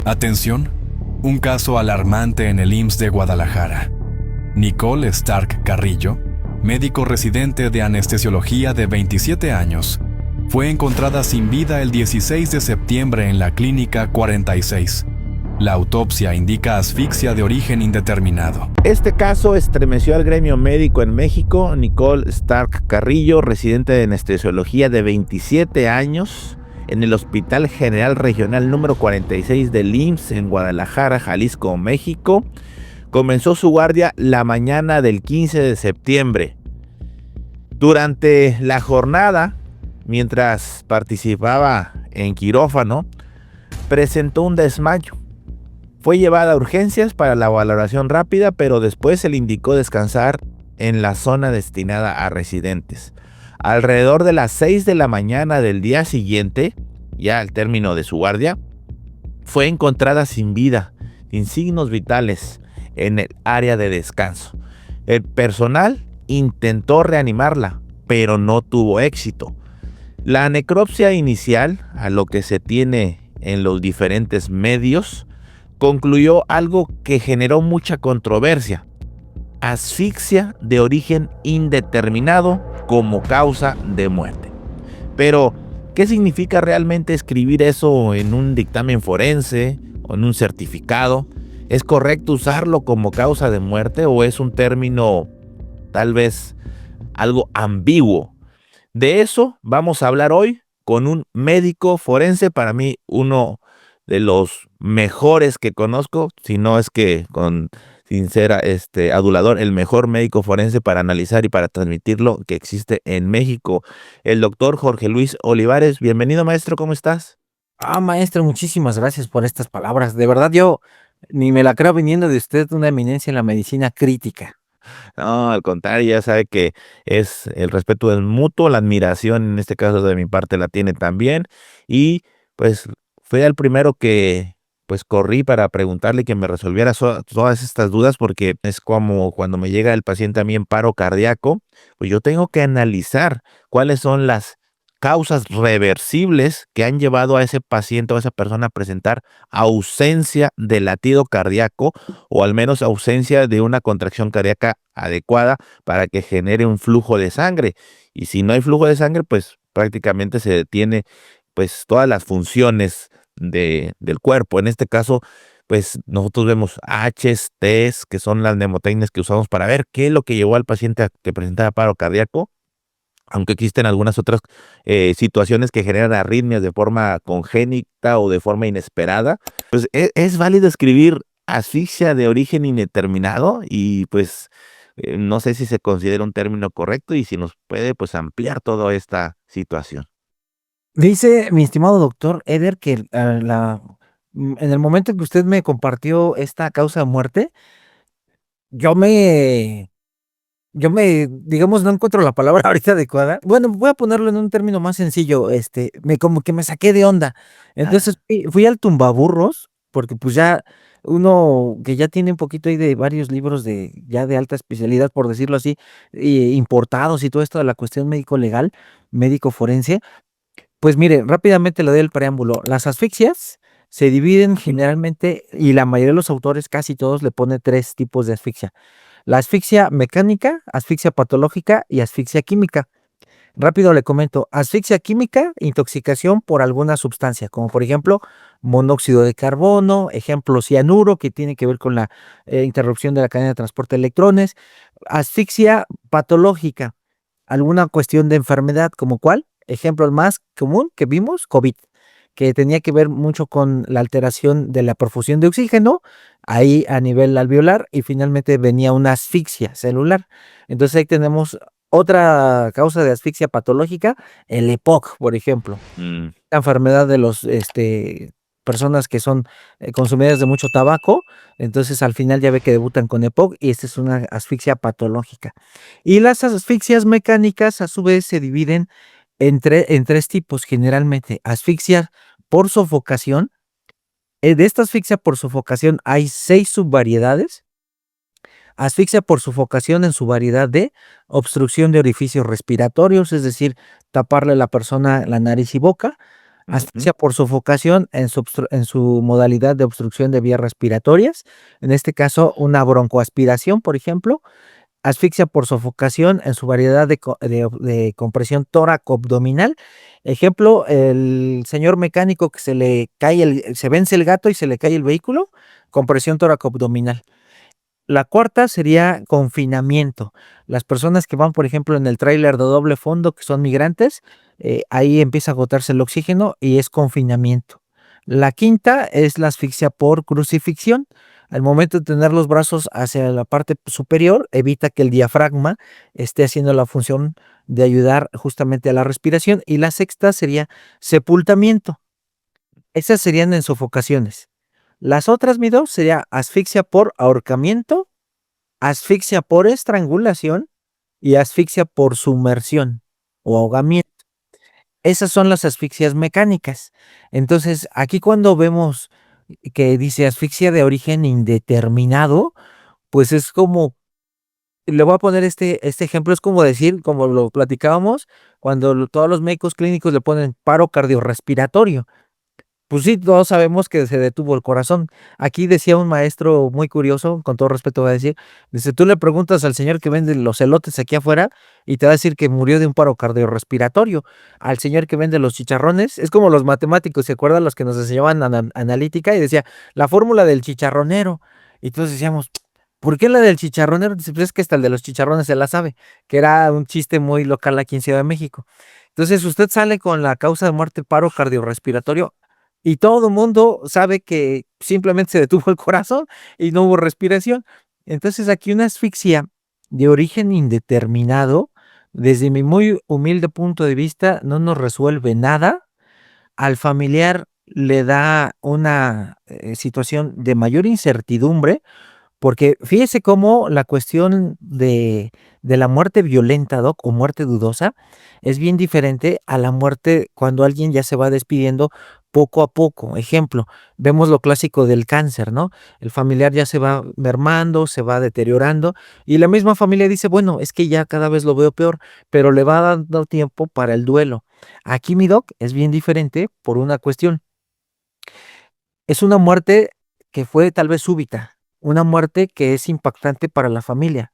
Atención, un caso alarmante en el IMSS de Guadalajara. Nicole Stark Carrillo, médico residente de anestesiología de 27 años, fue encontrada sin vida el 16 de septiembre en la Clínica 46. La autopsia indica asfixia de origen indeterminado. Este caso estremeció al gremio médico en México. Nicole Stark Carrillo, residente de anestesiología de 27 años, en el Hospital General Regional número 46 del IMSS en Guadalajara, Jalisco, México, comenzó su guardia la mañana del 15 de septiembre. Durante la jornada, mientras participaba en quirófano, presentó un desmayo. Fue llevada a urgencias para la valoración rápida, pero después se le indicó descansar en la zona destinada a residentes. Alrededor de las 6 de la mañana del día siguiente, ya al término de su guardia, fue encontrada sin vida, sin signos vitales, en el área de descanso. El personal intentó reanimarla, pero no tuvo éxito. La necropsia inicial, a lo que se tiene en los diferentes medios, concluyó algo que generó mucha controversia: asfixia de origen indeterminado como causa de muerte. Pero, ¿qué significa realmente escribir eso en un dictamen forense o en un certificado? ¿Es correcto usarlo como causa de muerte o es un término tal vez algo ambiguo? De eso vamos a hablar hoy con un médico forense, para mí uno de los mejores que conozco, si no es que con sincera adulador, el mejor médico forense para analizar y para transmitirlo que existe en México, el doctor Jorge Luis Olivares. Bienvenido, maestro, ¿cómo estás? Maestro, muchísimas gracias por estas palabras. De verdad, yo ni me la creo viniendo de usted, una eminencia en la medicina crítica. No, al contrario, ya sabe que es el respeto del mutuo, la admiración en este caso de mi parte la tiene también, y pues fue el primero que pues corrí para preguntarle que me resolviera todas estas dudas, porque es como cuando me llega el paciente a mí en paro cardíaco, pues yo tengo que analizar cuáles son las causas reversibles que han llevado a ese paciente o a esa persona a presentar ausencia de latido cardíaco, o al menos ausencia de una contracción cardíaca adecuada para que genere un flujo de sangre. Y si no hay flujo de sangre, pues prácticamente se detiene pues todas las funciones del cuerpo. En este caso, pues nosotros vemos H's, T's, que son las mnemotecnias que usamos para ver qué es lo que llevó al paciente a que presentara paro cardíaco, aunque existen algunas otras situaciones que generan arritmias de forma congénita o de forma inesperada. Pues es válido escribir asfixia de origen indeterminado, y pues no sé si se considera un término correcto y si nos puede pues ampliar toda esta situación. Dice mi estimado doctor Eder que en el momento en que usted me compartió esta causa de muerte, yo digamos, no encuentro la palabra ahorita adecuada. Bueno, voy a ponerlo en un término más sencillo, como que me saqué de onda. Entonces fui al tumbaburros, porque pues ya uno que ya tiene un poquito ahí de varios libros ya de alta especialidad, por decirlo así, importados y todo esto de la cuestión médico legal, médico forense. Pues mire, rápidamente le doy el preámbulo. Las asfixias se dividen generalmente, y la mayoría de los autores, casi todos, le pone 3 tipos de asfixia: la asfixia mecánica, asfixia patológica y asfixia química. Rápido le comento: asfixia química, intoxicación por alguna sustancia, como por ejemplo monóxido de carbono, ejemplo cianuro, que tiene que ver con la interrupción de la cadena de transporte de electrones. Asfixia patológica, alguna cuestión de enfermedad, como cuál, ejemplo el más común que vimos, COVID, que tenía que ver mucho con la alteración de la perfusión de oxígeno, ahí a nivel alveolar, y finalmente venía una asfixia celular. Entonces ahí tenemos otra causa de asfixia patológica, el EPOC, por ejemplo, la enfermedad de los personas que son consumidoras de mucho tabaco. Entonces al final ya ve que debutan con EPOC, y esta es una asfixia patológica. Y las asfixias mecánicas a su vez se dividen en 3 tipos generalmente: asfixia por sofocación. De esta asfixia por sofocación hay 6 subvariedades. Asfixia por sofocación en su variedad de obstrucción de orificios respiratorios, es decir, taparle a la persona la nariz y boca. Asfixia por sofocación en su modalidad de obstrucción de vías respiratorias, en este caso una broncoaspiración, por ejemplo. Asfixia por sofocación en su variedad de compresión tóraco-abdominal. Ejemplo, el señor mecánico que se vence el gato y se le cae el vehículo, compresión tóraco-abdominal. La cuarta sería confinamiento. Las personas que van, por ejemplo, en el tráiler de doble fondo, que son migrantes, ahí empieza a agotarse el oxígeno y es confinamiento. La quinta es la asfixia por crucifixión. Al momento de tener los brazos hacia la parte superior, evita que el diafragma esté haciendo la función de ayudar justamente a la respiración. Y la sexta sería sepultamiento. Esas serían en sofocaciones. Las otras, mi dos, sería asfixia por ahorcamiento, asfixia por estrangulación y asfixia por sumersión o ahogamiento. Esas son las asfixias mecánicas. Entonces, aquí cuando vemos que dice asfixia de origen indeterminado, pues es como, le voy a poner este ejemplo, es como decir, como lo platicábamos, cuando todos los médicos clínicos le ponen paro cardiorrespiratorio. Pues sí, todos sabemos que se detuvo el corazón. Aquí decía un maestro muy curioso, con todo respeto voy a decir, dice, tú le preguntas al señor que vende los elotes aquí afuera y te va a decir que murió de un paro cardiorrespiratorio. Al señor que vende los chicharrones, es como los matemáticos, ¿se acuerdan los que nos enseñaban analítica? Y decía, la fórmula del chicharronero. Y todos decíamos, ¿por qué la del chicharronero? Dice, pues es que hasta el de los chicharrones se la sabe, que era un chiste muy local aquí en Ciudad de México. Entonces usted sale con la causa de muerte paro cardiorrespiratorio y todo el mundo sabe que simplemente se detuvo el corazón y no hubo respiración. Entonces aquí una asfixia de origen indeterminado, desde mi muy humilde punto de vista, no nos resuelve nada. Al familiar le da una situación de mayor incertidumbre porque fíjese cómo la cuestión de la muerte violenta, Doc, o muerte dudosa, es bien diferente a la muerte cuando alguien ya se va despidiendo poco a poco. Ejemplo, vemos lo clásico del cáncer, ¿no? El familiar ya se va mermando, se va deteriorando, y la misma familia dice, bueno, es que ya cada vez lo veo peor, pero le va dando tiempo para el duelo. Aquí, mi Doc, es bien diferente por una cuestión. Es una muerte que fue tal vez súbita, una muerte que es impactante para la familia,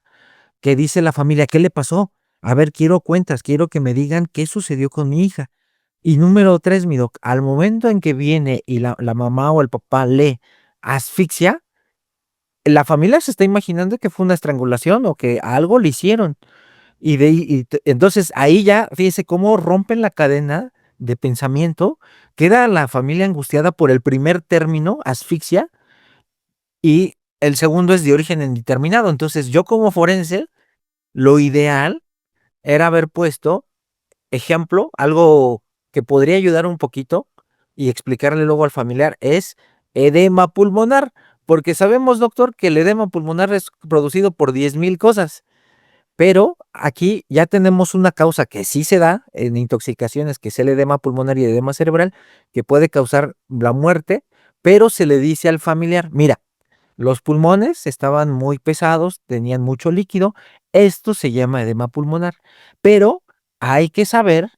que dice la familia, ¿qué le pasó? A ver, quiero cuentas, quiero que me digan qué sucedió con mi hija. Y número tres, mi doc, al momento en que viene y la mamá o el papá lee asfixia, la familia se está imaginando que fue una estrangulación o que algo le hicieron. Entonces ahí ya, fíjese cómo rompen la cadena de pensamiento, queda la familia angustiada por el primer término, asfixia, y el segundo es de origen indeterminado. Entonces yo como forense, lo ideal era haber puesto ejemplo, algo que podría ayudar un poquito y explicarle luego al familiar, es edema pulmonar, porque sabemos, doctor, que el edema pulmonar es producido por 10,000 cosas. Pero aquí ya tenemos una causa que sí se da en intoxicaciones, que es el edema pulmonar y edema cerebral, que puede causar la muerte, pero se le dice al familiar, mira, los pulmones estaban muy pesados, tenían mucho líquido, esto se llama edema pulmonar, pero hay que saber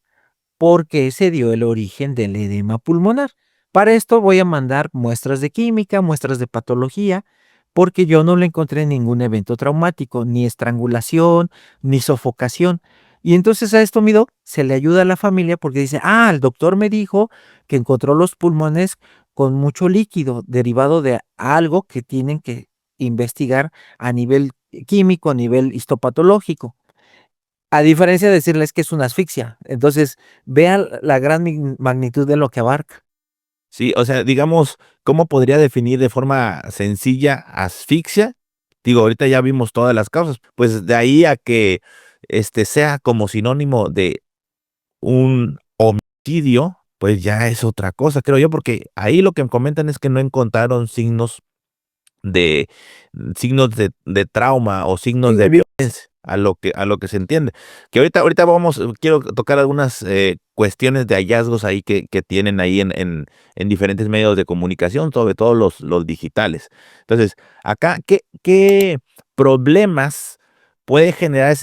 por qué se dio el origen del edema pulmonar. Para esto voy a mandar muestras de química, muestras de patología, porque yo no le encontré ningún evento traumático, ni estrangulación, ni sofocación. Y entonces a esto, mi doc, se le ayuda a la familia porque dice, el doctor me dijo que encontró los pulmones con mucho líquido derivado de algo que tienen que investigar a nivel químico, a nivel histopatológico. A diferencia de decirles que es una asfixia. Entonces, vean la gran magnitud de lo que abarca. Sí, o sea, digamos, ¿cómo podría definir de forma sencilla asfixia? Digo, ahorita ya vimos todas las causas, pues de ahí a que sea como sinónimo de un homicidio, pues ya es otra cosa, creo yo, porque ahí lo que comentan es que no encontraron de signos de trauma o signos de violencia, a lo que se entiende. Que ahorita quiero tocar algunas cuestiones de hallazgos ahí que tienen ahí en diferentes medios de comunicación, sobre todo los digitales. Entonces, acá, ¿qué problemas puede generar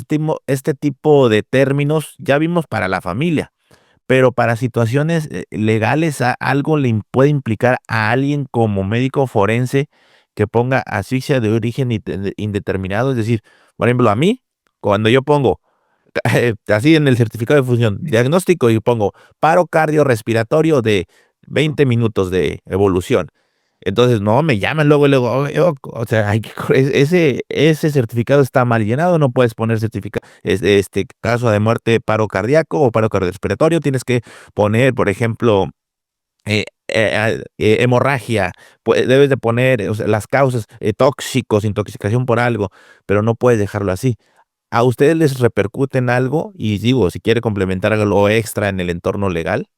este tipo de términos? Ya vimos para la familia, pero para situaciones legales algo puede implicar a alguien como médico forense que ponga asfixia de origen indeterminado. Es decir, por ejemplo, a mí, cuando yo pongo así en el certificado de función, diagnóstico y pongo paro cardiorrespiratorio de 20 minutos de evolución. Entonces, no, me llaman luego y luego, o sea, ese certificado está mal llenado, no puedes poner certificado, caso de muerte, paro cardíaco o paro cardiorrespiratorio, tienes que poner, por ejemplo, hemorragia, pues, debes de poner, o sea, las causas, tóxicos, intoxicación por algo, pero no puedes dejarlo así. ¿A ustedes les repercute en algo? Y digo, si quiere complementar algo extra en el entorno legal.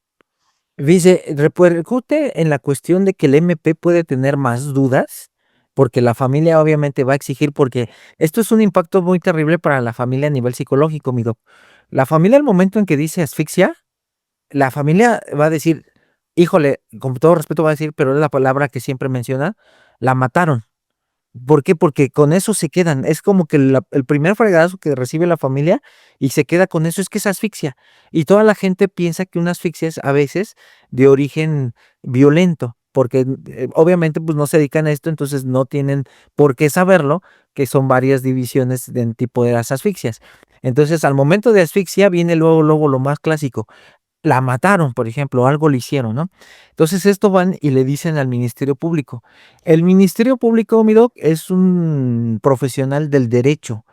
Dice, repercute en la cuestión de que el MP puede tener más dudas, porque la familia obviamente va a exigir, porque esto es un impacto muy terrible para la familia a nivel psicológico, mi doc. La familia al momento en que dice asfixia, la familia va a decir, híjole, con todo respeto va a decir, pero es la palabra que siempre menciona, la mataron. ¿Por qué? Porque con eso se quedan. Es como que el primer fregazo que recibe la familia y se queda con eso, es que es asfixia. Y toda la gente piensa que una asfixia es a veces de origen violento, porque obviamente pues no se dedican a esto, entonces no tienen por qué saberlo, que son varias divisiones del tipo de las asfixias. Entonces al momento de asfixia viene luego lo más clásico, la mataron, por ejemplo, algo le hicieron, ¿no? Entonces, esto van y le dicen al Ministerio Público. El Ministerio Público, mi doc, es un profesional del derecho,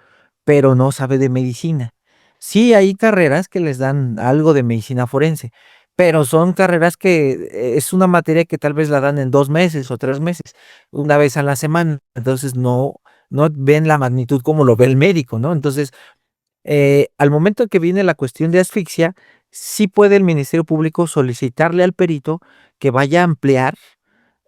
pero no sabe de medicina. Sí hay carreras que les dan algo de medicina forense, pero son carreras que es una materia que tal vez la dan en 2 meses o 3 meses, una vez a la semana. Entonces, no ven la magnitud como lo ve el médico, ¿no? Entonces, al momento que viene la cuestión de asfixia, sí puede el Ministerio Público solicitarle al perito que vaya a ampliar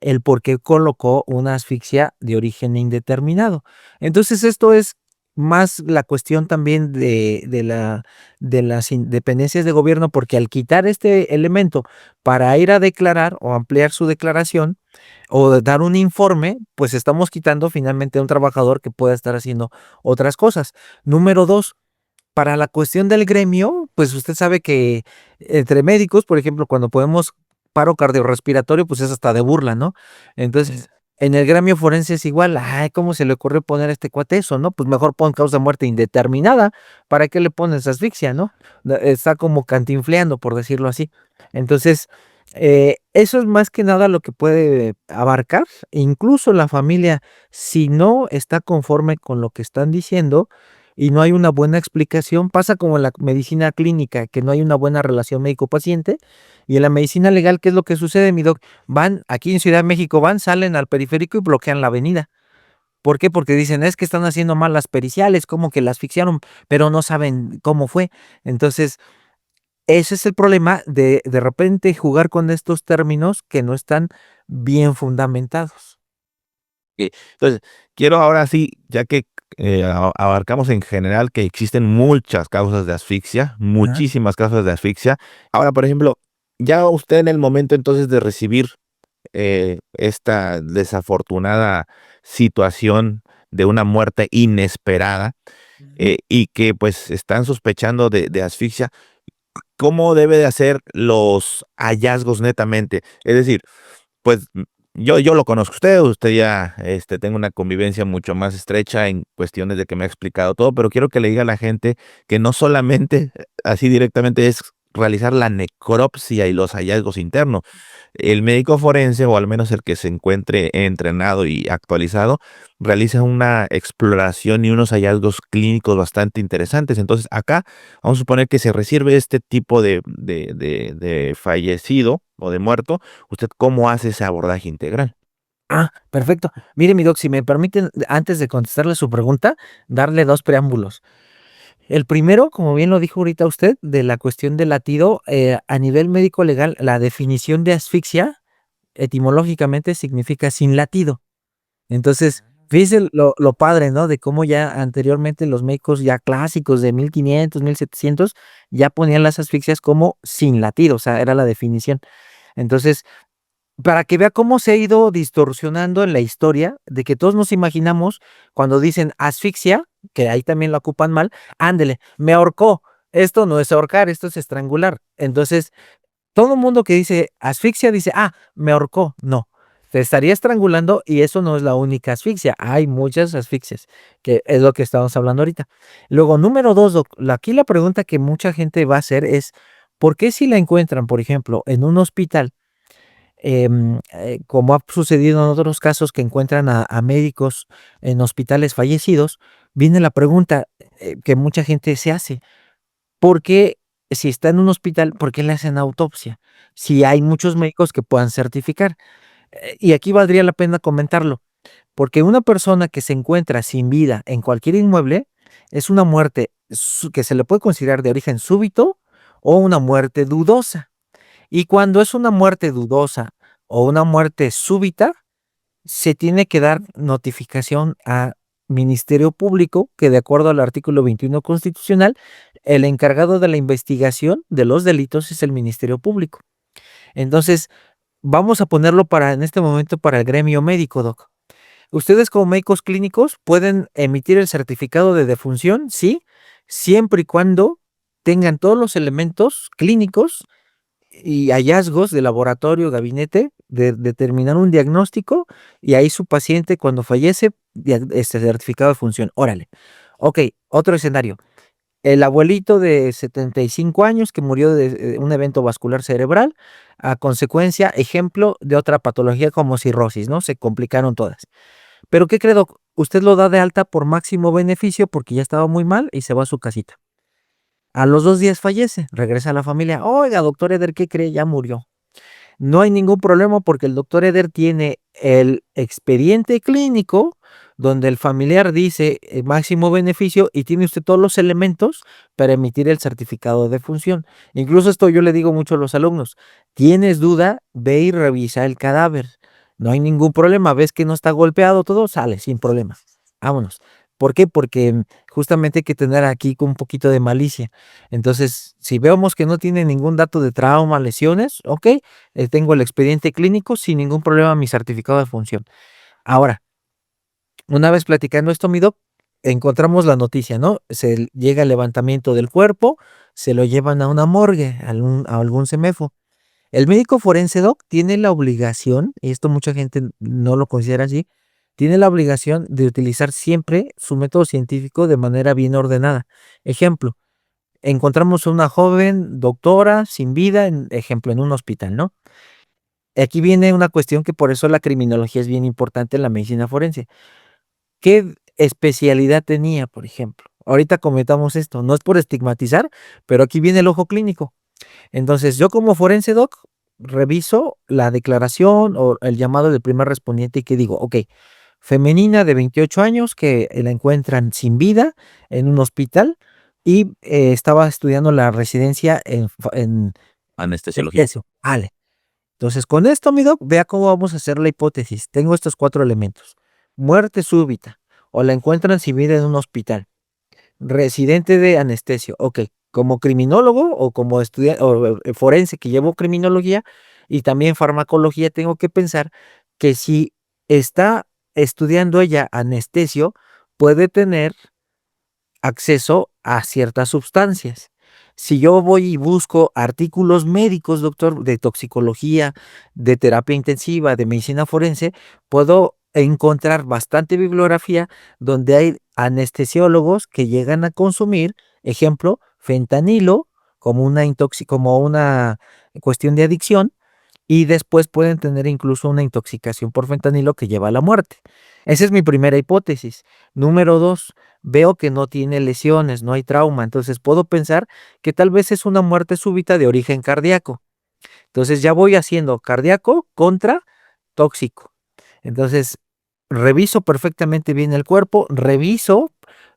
el por qué colocó una asfixia de origen indeterminado. Entonces, esto es más la cuestión también de las dependencias de gobierno, porque al quitar este elemento para ir a declarar o ampliar su declaración o dar un informe, pues estamos quitando finalmente a un trabajador que pueda estar haciendo otras cosas. Número 2, para la cuestión del gremio, pues usted sabe que entre médicos, por ejemplo, cuando podemos paro cardiorrespiratorio, pues es hasta de burla, ¿no? Entonces, en el gremio forense es igual, ay, ¿cómo se le ocurrió poner a este cuate eso, no? Pues mejor pon causa de muerte indeterminada, ¿para qué le pones asfixia, no? Está como cantinfleando, por decirlo así. Entonces, eso es más que nada lo que puede abarcar, incluso la familia, si no está conforme con lo que están diciendo, y no hay una buena explicación, pasa como en la medicina clínica, que no hay una buena relación médico-paciente, y en la medicina legal, ¿qué es lo que sucede, mi doc? Van, aquí en Ciudad de México, salen al periférico y bloquean la avenida. ¿Por qué? Porque dicen, es que están haciendo mal las periciales, como que la asfixiaron, pero no saben cómo fue. Entonces, ese es el problema de repente jugar con estos términos que no están bien fundamentados. Entonces, quiero ahora sí, ya que abarcamos en general que existen muchas causas de asfixia, Ajá. muchísimas causas de asfixia. Ahora, por ejemplo, ya usted en el momento entonces de recibir esta desafortunada situación de una muerte inesperada Ujú. y que pues están sospechando de asfixia, ¿cómo debe de hacer los hallazgos netamente? Es decir, pues yo lo conozco a usted ya tengo una convivencia mucho más estrecha en cuestiones de que me ha explicado todo, pero quiero que le diga a la gente que no solamente así directamente es realizar la necropsia y los hallazgos internos. El médico forense, o al menos el que se encuentre entrenado y actualizado, realiza una exploración y unos hallazgos clínicos bastante interesantes. Entonces, acá vamos a suponer que se recibe este tipo de fallecido o de muerto. ¿Usted cómo hace ese abordaje integral? Ah, perfecto. Mire, mi doc, si me permiten, antes de contestarle su pregunta, darle 2 preámbulos. El primero, como bien lo dijo ahorita usted, de la cuestión del latido, a nivel médico legal, la definición de asfixia, etimológicamente, significa sin latido. Entonces, fíjese lo padre, ¿no? De cómo ya anteriormente los médicos ya clásicos de 1500, 1700, ya ponían las asfixias como sin latido, o sea, era la definición. Entonces, para que vea cómo se ha ido distorsionando en la historia, de que todos nos imaginamos cuando dicen asfixia, que ahí también lo ocupan mal, ándele, me ahorcó. Esto no es ahorcar, esto es estrangular. Entonces, todo el mundo que dice asfixia dice, me ahorcó. No, te estaría estrangulando y eso no es la única asfixia. Hay muchas asfixias, que es lo que estamos hablando ahorita. Luego, número dos, aquí la pregunta que mucha gente va a hacer es, ¿por qué si la encuentran, por ejemplo, en un hospital, como ha sucedido en otros casos que encuentran a médicos en hospitales fallecidos, viene la pregunta que mucha gente se hace? ¿Por qué si está en un hospital, por qué le hacen autopsia? Si hay muchos médicos que puedan certificar. Y aquí valdría la pena comentarlo, porque una persona que se encuentra sin vida en cualquier inmueble es una muerte que se le puede considerar de origen súbito o una muerte dudosa. Y cuando es una muerte dudosa o una muerte súbita, se tiene que dar notificación a Ministerio Público, que de acuerdo al artículo 21 constitucional, el encargado de la investigación de los delitos es el Ministerio Público. Entonces, vamos a ponerlo en este momento para el gremio médico, doc. Ustedes como médicos clínicos pueden emitir el certificado de defunción, sí, siempre y cuando tengan todos los elementos clínicos y hallazgos de laboratorio, gabinete, de determinar un diagnóstico y ahí su paciente cuando fallece, este certificado de función. Órale. Ok, otro escenario. El abuelito de 75 años que murió de un evento vascular cerebral a consecuencia, ejemplo, de otra patología como cirrosis, ¿no? Se complicaron todas. Pero ¿qué cree, doc? Usted lo da de alta por máximo beneficio porque ya estaba muy mal y se va a su casita. A los 2 días fallece, regresa a la familia. Oiga, doctor Eder, ¿qué cree? Ya murió. No hay ningún problema porque el doctor Eder tiene el expediente clínico donde el familiar dice máximo beneficio y tiene usted todos los elementos para emitir el certificado de función. Incluso esto yo le digo mucho a los alumnos. ¿Tienes duda? Ve y revisa el cadáver. No hay ningún problema. ¿Ves que no está golpeado todo? Sale sin problema. Vámonos. ¿Por qué? Porque justamente hay que tener aquí un poquito de malicia. Entonces, si vemos que no tiene ningún dato de trauma, lesiones, ok, tengo el expediente clínico sin ningún problema, mi certificado de función. Ahora, una vez platicando esto, mi doc, encontramos la noticia, ¿no? Se llega el levantamiento del cuerpo, se lo llevan a una morgue, a algún CEMEFO. El médico forense, doc, tiene la obligación, y esto mucha gente no lo considera así, tiene la obligación de utilizar siempre su método científico de manera bien ordenada. Ejemplo, encontramos a una joven doctora sin vida, ejemplo, en un hospital, ¿no? Aquí viene una cuestión que por eso la criminología es bien importante en la medicina forense. ¿Qué especialidad tenía, por ejemplo? Ahorita comentamos esto, no es por estigmatizar, pero aquí viene el ojo clínico. Entonces, yo como forense doc, reviso la declaración o el llamado del primer respondiente y que digo, ok, femenina de 28 años que la encuentran sin vida en un hospital y estaba estudiando la residencia en Anestesiología. eso, vale. Entonces, con esto, mi doc, vea cómo vamos a hacer la hipótesis. Tengo estos 4 elementos. Muerte súbita, o la encuentran sin vida en un hospital. Residente de anestesio, ok. Como criminólogo o como estudiante o forense que llevo criminología y también farmacología, tengo que pensar que si está estudiando ella anestesio, puede tener acceso a ciertas sustancias. Si yo voy y busco artículos médicos, doctor, de toxicología, de terapia intensiva, de medicina forense, puedo encontrar bastante bibliografía donde hay anestesiólogos que llegan a consumir, ejemplo, fentanilo como una cuestión de adicción y después pueden tener incluso una intoxicación por fentanilo que lleva a la muerte. Esa es mi primera hipótesis. Número 2, veo que no tiene lesiones, no hay trauma, entonces puedo pensar que tal vez es una muerte súbita de origen cardíaco. Entonces ya voy haciendo cardíaco contra tóxico. Entonces reviso perfectamente bien el cuerpo, reviso,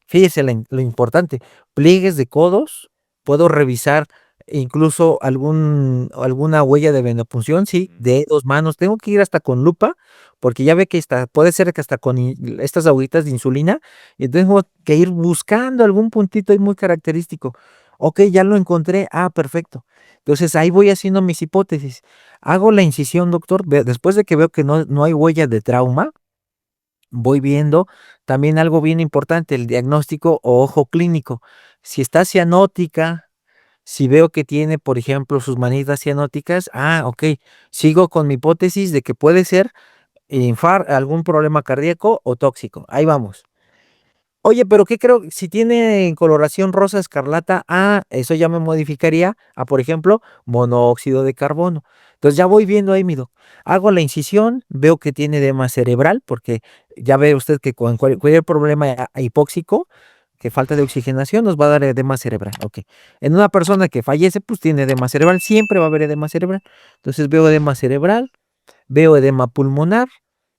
fíjese lo importante, pliegues de codos, puedo revisar incluso alguna huella de venopunción, sí, dedos, manos, tengo que ir hasta con lupa, porque ya ve que puede ser que hasta con estas agujitas de insulina, y tengo que ir buscando algún puntito ahí muy característico. Ok, ya lo encontré, perfecto. Entonces ahí voy haciendo mis hipótesis. Hago la incisión, doctor, después de que veo que no hay huella de trauma, voy viendo también algo bien importante, el diagnóstico o ojo clínico. Si está cianótica, si veo que tiene, por ejemplo, sus manitas cianóticas, ok, sigo con mi hipótesis de que puede ser algún problema cardíaco o tóxico. Ahí vamos. Oye, pero ¿qué creo? Si tiene coloración rosa escarlata, eso ya me modificaría a, por ejemplo, monóxido de carbono. Entonces ya voy viendo ahí, mi doc. Hago la incisión, veo que tiene edema cerebral, porque ya ve usted que con cualquier problema hipóxico, que falta de oxigenación, nos va a dar edema cerebral. Ok. En una persona que fallece, pues tiene edema cerebral, siempre va a haber edema cerebral. Entonces veo edema cerebral, veo edema pulmonar,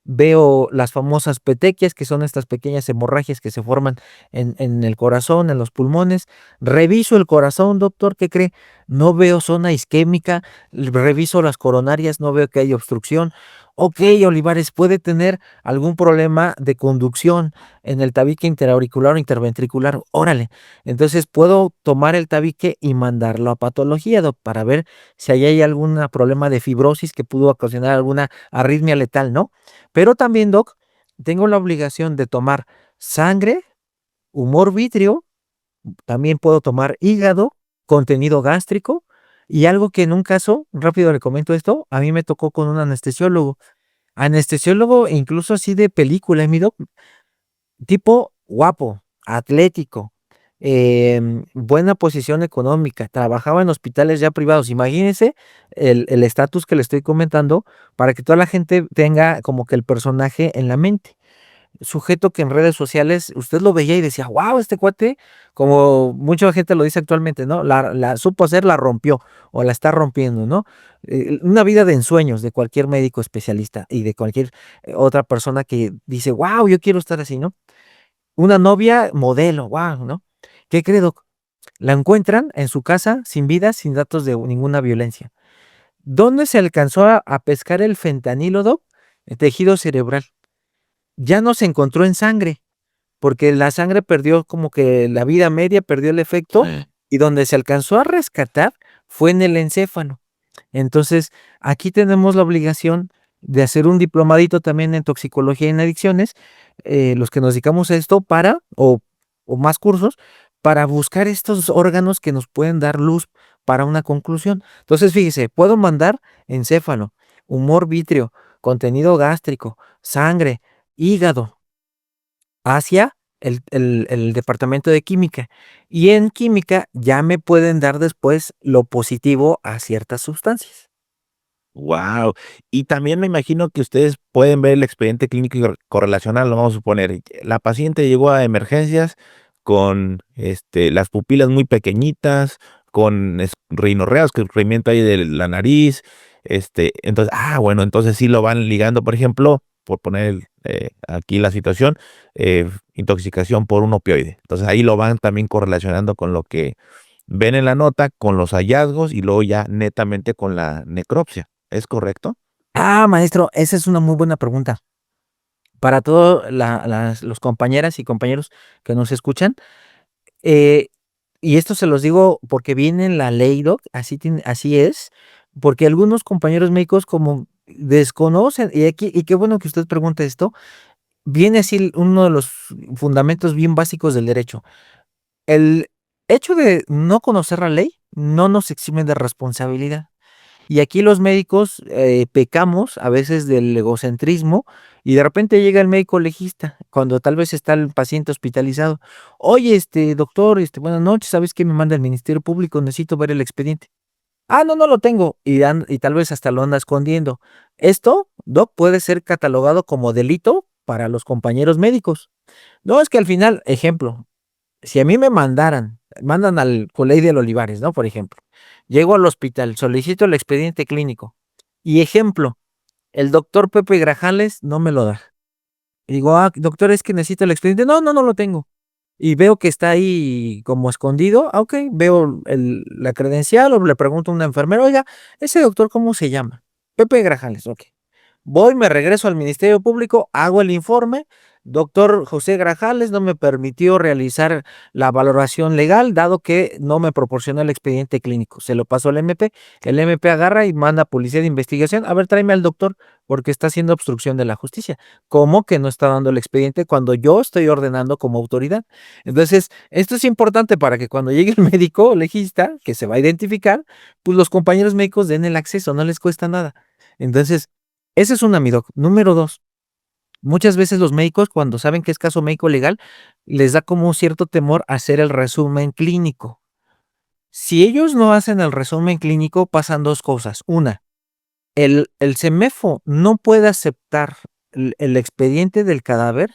veo las famosas petequias, que son estas pequeñas hemorragias que se forman en el corazón, en los pulmones. Reviso el corazón, doctor, ¿qué cree? No veo zona isquémica, reviso las coronarias, no veo que hay obstrucción. Ok, Olivares, puede tener algún problema de conducción en el tabique interauricular o interventricular. Órale. Entonces puedo tomar el tabique y mandarlo a patología, doc, para ver si ahí hay algún problema de fibrosis que pudo ocasionar alguna arritmia letal, ¿no? Pero también, doc, tengo la obligación de tomar sangre, humor vítreo, también puedo tomar hígado, contenido gástrico y algo que en un caso, rápido le comento esto, a mí me tocó con un anestesiólogo incluso así de película, mi doc, tipo guapo, atlético, buena posición económica, trabajaba en hospitales ya privados. Imagínense el estatus que le estoy comentando para que toda la gente tenga como que el personaje en la mente. Sujeto que en redes sociales usted lo veía y decía, wow, este cuate, como mucha gente lo dice actualmente, ¿no? La supo hacer, la rompió o la está rompiendo, ¿no? Una vida de ensueños de cualquier médico especialista y de cualquier otra persona que dice, wow, yo quiero estar así, ¿no? Una novia modelo, wow, ¿no? ¿Qué cree, doc? La encuentran en su casa sin vida, sin datos de ninguna violencia. ¿Dónde se alcanzó a pescar el fentanilo, doc? El tejido cerebral. Ya no se encontró en sangre, porque la sangre perdió como que la vida media, perdió el efecto, y donde se alcanzó a rescatar fue en el encéfalo. Entonces, aquí tenemos la obligación de hacer un diplomadito también en toxicología y en adicciones, los que nos dedicamos a esto o más cursos, para buscar estos órganos que nos pueden dar luz para una conclusión. Entonces, fíjese, puedo mandar encéfalo, humor vítreo, contenido gástrico, sangre, hígado, hacia el departamento de química. Y en química ya me pueden dar después lo positivo a ciertas sustancias. Wow. Y también me imagino que ustedes pueden ver el expediente clínico y correlacional, lo vamos a suponer. La paciente llegó a emergencias con las pupilas muy pequeñitas, con rinorreas, que escurrimiento ahí de la nariz. Entonces, bueno, entonces sí lo van ligando, por ejemplo, por poner aquí la situación, intoxicación por un opioide. Entonces ahí lo van también correlacionando con lo que ven en la nota, con los hallazgos y luego ya netamente con la necropsia. ¿Es correcto? Maestro, esa es una muy buena pregunta. Para todos los compañeras y compañeros que nos escuchan, eh, y esto se los digo porque viene en la ley, doc, así es, porque algunos compañeros médicos como desconocen, y qué bueno que usted pregunte esto, viene así uno de los fundamentos bien básicos del derecho. El hecho de no conocer la ley no nos exime de responsabilidad. Y aquí los médicos pecamos a veces del egocentrismo y de repente llega el médico legista cuando tal vez está el paciente hospitalizado. Oye, doctor, buenas noches, ¿sabes qué me manda el Ministerio Público? Necesito ver el expediente. No, no lo tengo. Y tal vez hasta lo anda escondiendo. Esto, doc, puede ser catalogado como delito para los compañeros médicos. No, es que al final, ejemplo, si a mí mandan al Colegio del Olivares, ¿no? Por ejemplo, llego al hospital, solicito el expediente clínico y ejemplo, el doctor Pepe Grajales no me lo da. Y digo, doctor, es que necesito el expediente. No, no, no lo tengo. Y veo que está ahí como escondido. Ok, veo la credencial o le pregunto a una enfermera, oiga, ese doctor, ¿cómo se llama? Pepe Grajales, ok. Voy, me regreso al Ministerio Público, hago el informe, doctor José Grajales no me permitió realizar la valoración legal, dado que no me proporcionó el expediente clínico. Se lo pasó al MP, el MP agarra y manda a policía de investigación, a ver, tráeme al doctor, porque está haciendo obstrucción de la justicia. ¿Cómo que no está dando el expediente cuando yo estoy ordenando como autoridad? Entonces, esto es importante para que cuando llegue el médico legista, que se va a identificar, pues los compañeros médicos den el acceso, no les cuesta nada. Entonces, ese es un amidoc. Número 2, muchas veces los médicos, cuando saben que es caso médico legal, les da como cierto temor hacer el resumen clínico. Si ellos no hacen el resumen clínico, pasan dos cosas. Una, el CEMEFO no puede aceptar el expediente del cadáver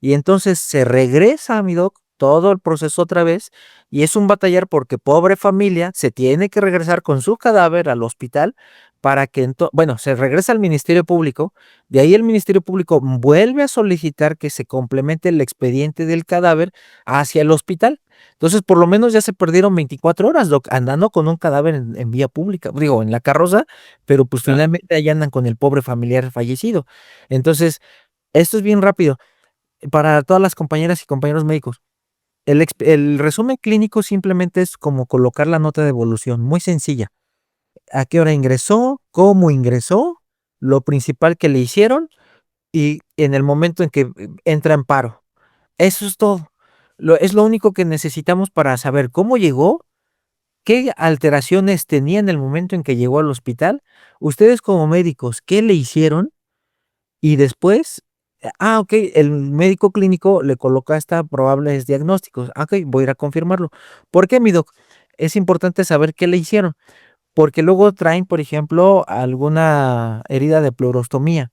y entonces se regresa a mi doc todo el proceso otra vez y es un batallar porque pobre familia se tiene que regresar con su cadáver al hospital para que bueno, se regresa al Ministerio Público, de ahí el Ministerio Público vuelve a solicitar que se complemente el expediente del cadáver hacia el hospital. Entonces, por lo menos ya se perdieron 24 horas, doc, andando con un cadáver en vía pública, digo, en la carroza, pero pues Claro. finalmente allá andan con el pobre familiar fallecido. Entonces, esto es bien rápido para todas las compañeras y compañeros médicos. El resumen clínico simplemente es como colocar la nota de evolución, muy sencilla. ¿A qué hora ingresó? ¿Cómo ingresó? Lo principal que le hicieron y en el momento en que entra en paro. Eso es todo. Es lo único que necesitamos para saber cómo llegó, qué alteraciones tenía en el momento en que llegó al hospital. Ustedes como médicos, ¿qué le hicieron? Y después, ok, el médico clínico le coloca hasta probables diagnósticos. Ok, voy a ir a confirmarlo. ¿Por qué, mi doc? Es importante saber qué le hicieron, porque luego traen, por ejemplo, alguna herida de pleurostomía.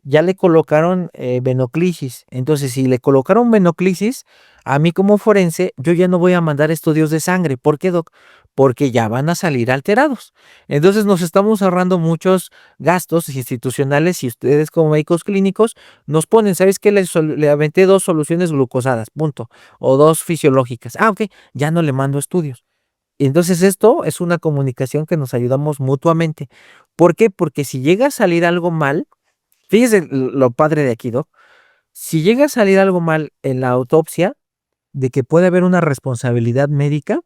Ya le colocaron venoclisis. Entonces, si le colocaron venoclisis, a mí como forense, yo ya no voy a mandar estudios de sangre. ¿Por qué, doc? Porque ya van a salir alterados. Entonces, nos estamos ahorrando muchos gastos institucionales y ustedes como médicos clínicos nos ponen, ¿sabes qué? Le aventé 2 soluciones glucosadas, punto. O 2 fisiológicas. Ok, ya no le mando estudios. Y entonces esto es una comunicación que nos ayudamos mutuamente. ¿Por qué? Porque si llega a salir algo mal, fíjese lo padre de aquí, Doc. Si llega a salir algo mal en la autopsia, de que puede haber una responsabilidad médica,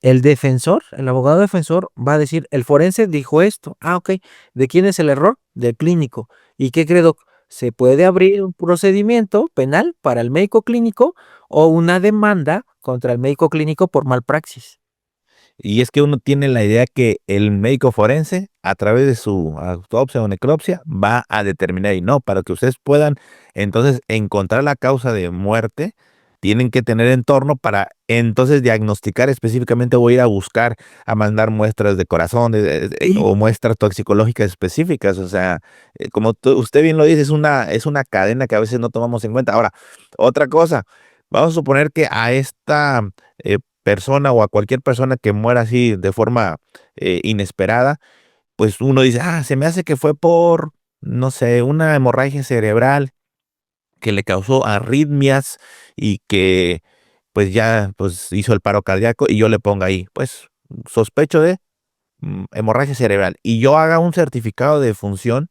el defensor, el abogado defensor, va a decir, el forense dijo esto. Ah, ok. ¿De quién es el error? Del clínico. ¿Y qué cree, Doc? Se puede abrir un procedimiento penal para el médico clínico o una demanda contra el médico clínico por malpraxis. Y es que uno tiene la idea que el médico forense, a través de su autopsia o necropsia, va a determinar, y no, para que ustedes puedan entonces encontrar la causa de muerte, tienen que tener entorno para entonces diagnosticar específicamente o ir a buscar, a mandar muestras de corazón Sí. o muestras toxicológicas específicas. O sea, como usted bien lo dice, es una cadena que a veces no tomamos en cuenta. Ahora, otra cosa, vamos a suponer que a esta persona o a cualquier persona que muera así de forma inesperada, pues uno dice, se me hace que fue por, no sé, una hemorragia cerebral que le causó arritmias y que pues ya pues hizo el paro cardíaco y yo le ponga ahí, pues sospecho de hemorragia cerebral y yo haga un certificado de función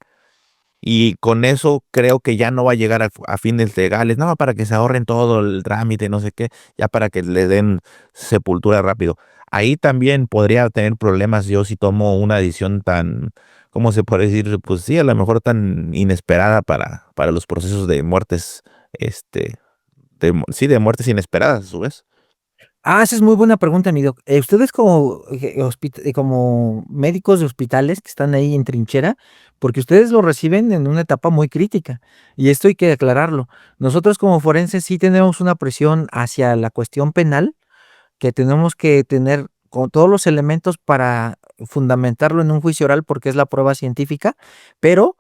y con eso creo que ya no va a llegar a fines legales, no, para que se ahorren todo el trámite, no sé qué, ya para que le den sepultura rápido. Ahí también podría tener problemas yo si tomo una decisión tan, ¿cómo se puede decir? Pues sí, a lo mejor tan inesperada para los procesos de muertes, este, sí, de muertes inesperadas a su vez. Esa es muy buena pregunta, mi doc. Ustedes como, como médicos de hospitales que están ahí en trinchera, porque ustedes lo reciben en una etapa muy crítica, y esto hay que aclararlo. Nosotros como forenses sí tenemos una presión hacia la cuestión penal, que tenemos que tener con todos los elementos para fundamentarlo en un juicio oral porque es la prueba científica, pero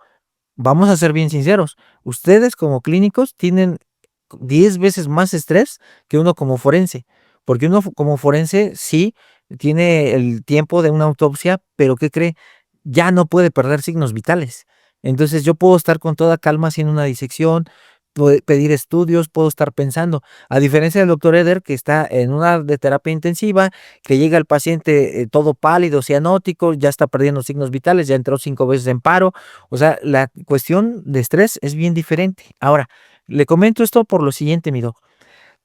vamos a ser bien sinceros, ustedes como clínicos tienen 10 veces más estrés que uno como forense, porque uno como forense sí tiene el tiempo de una autopsia, pero ¿qué cree? Ya no puede perder signos vitales. Entonces yo puedo estar con toda calma haciendo una disección, pedir estudios, puedo estar pensando. A diferencia del doctor Eder, que está en una de terapia intensiva, que llega el paciente todo pálido, cianótico, ya está perdiendo signos vitales, ya entró 5 veces en paro. O sea, la cuestión de estrés es bien diferente. Ahora, Le comento esto por lo siguiente, mi doc.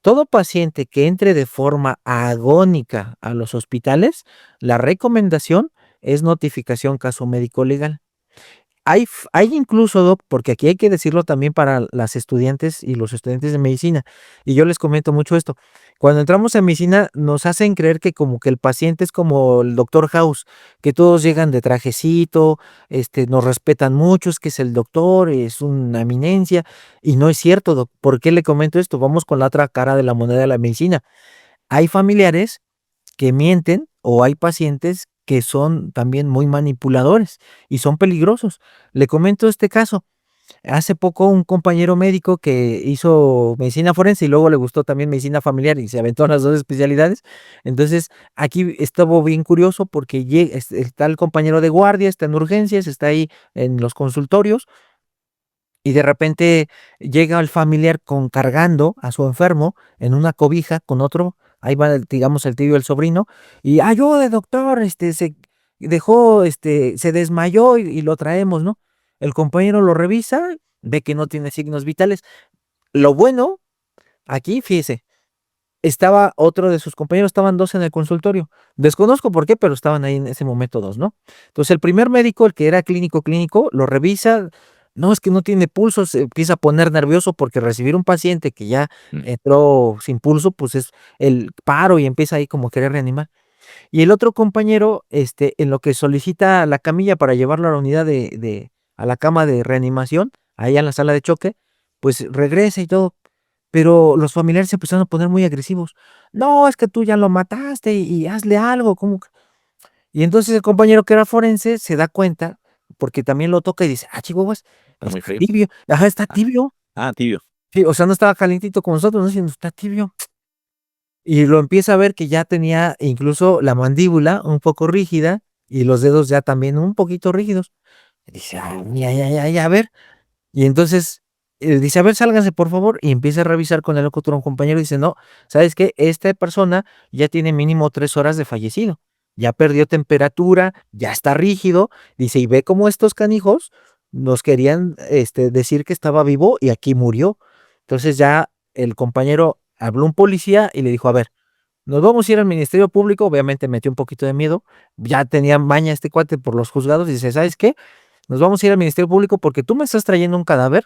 Todo paciente que entre de forma agónica a los hospitales, la recomendación es notificación caso médico legal. Hay incluso, doc, porque aquí hay que decirlo también para las estudiantes y los estudiantes de medicina, y yo les comento mucho esto. Cuando entramos en medicina nos hacen creer que como que el paciente es como el doctor House, que todos llegan de trajecito, nos respetan mucho, es que es el doctor, es una eminencia, y no es cierto, doc. ¿Por qué le comento esto? Vamos con la otra cara de la moneda de la medicina. Hay familiares que mienten o hay pacientes que son también muy manipuladores y son peligrosos. Le comento este caso. Hace poco un compañero médico que hizo medicina forense y luego le gustó también medicina familiar y se aventó las dos especialidades. Entonces, aquí estuvo bien curioso porque está el compañero de guardia, está en urgencias, está ahí en los consultorios y de repente llega el familiar cargando a su enfermo en una cobija con otro, ahí va, digamos, el tío y el sobrino, y ayude, doctor, se dejó, se desmayó y lo traemos, ¿no? El compañero lo revisa, ve que no tiene signos vitales. Lo bueno, aquí, fíjese, estaba otro de sus compañeros, estaban dos en el consultorio. Desconozco por qué, pero estaban ahí en ese momento dos, ¿no? Entonces el primer médico, el que era clínico, lo revisa. No, es que no tiene pulso, se empieza a poner nervioso porque recibir un paciente que ya entró sin pulso, pues es el paro y empieza ahí como a querer reanimar. Y el otro compañero, en lo que solicita la camilla para llevarlo a la unidad a la cama de reanimación, ahí en la sala de choque, pues regresa y todo. Pero los familiares se empezaron a poner muy agresivos. No, es que tú ya lo mataste y hazle algo. Y entonces el compañero que era forense se da cuenta, porque también lo toca y dice, chihuahuas, Está muy está frío. tibio. Ajá, está tibio. Tibio. Sí, o sea, no estaba calientito como nosotros, ¿no? Sino está tibio. Y lo empieza a ver que ya tenía incluso la mandíbula un poco rígida y los dedos ya también un poquito rígidos. Dice, ya, a ver. Y entonces dice, a ver, sálganse por favor. Y empieza a revisar con el otro compañero y dice, no, ¿sabes qué? Esta persona ya tiene mínimo 3 horas de fallecido. Ya perdió temperatura, ya está rígido. Dice, y ve cómo estos canijos nos querían decir que estaba vivo y aquí murió. Entonces ya el compañero habló a un policía y le dijo, a ver, nos vamos a ir al Ministerio Público. Obviamente metió un poquito de miedo. Ya tenía maña este cuate por los juzgados. Dice, ¿sabes qué? Nos vamos a ir al Ministerio Público porque tú me estás trayendo un cadáver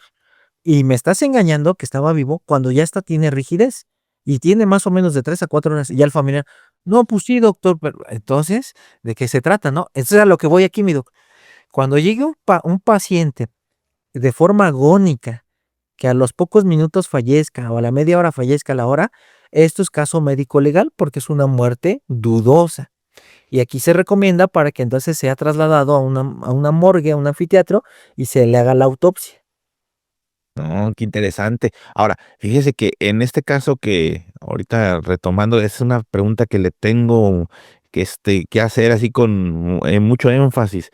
y me estás engañando que estaba vivo cuando ya tiene rigidez y tiene más o menos de 3 a 4 horas. Y ya el familiar, no, pues sí, doctor, pero entonces, ¿de qué se trata, no? Eso es a lo que voy aquí, mi doc. Cuando llegue un paciente de forma agónica, que a los pocos minutos fallezca o a la media hora fallezca a la hora, esto es caso médico legal porque es una muerte dudosa. Y aquí se recomienda para que entonces sea trasladado a una morgue, a un anfiteatro y se le haga la autopsia. No, qué interesante. Ahora, fíjese que en este caso que ahorita retomando, es una pregunta que le tengo que hacer así con mucho énfasis.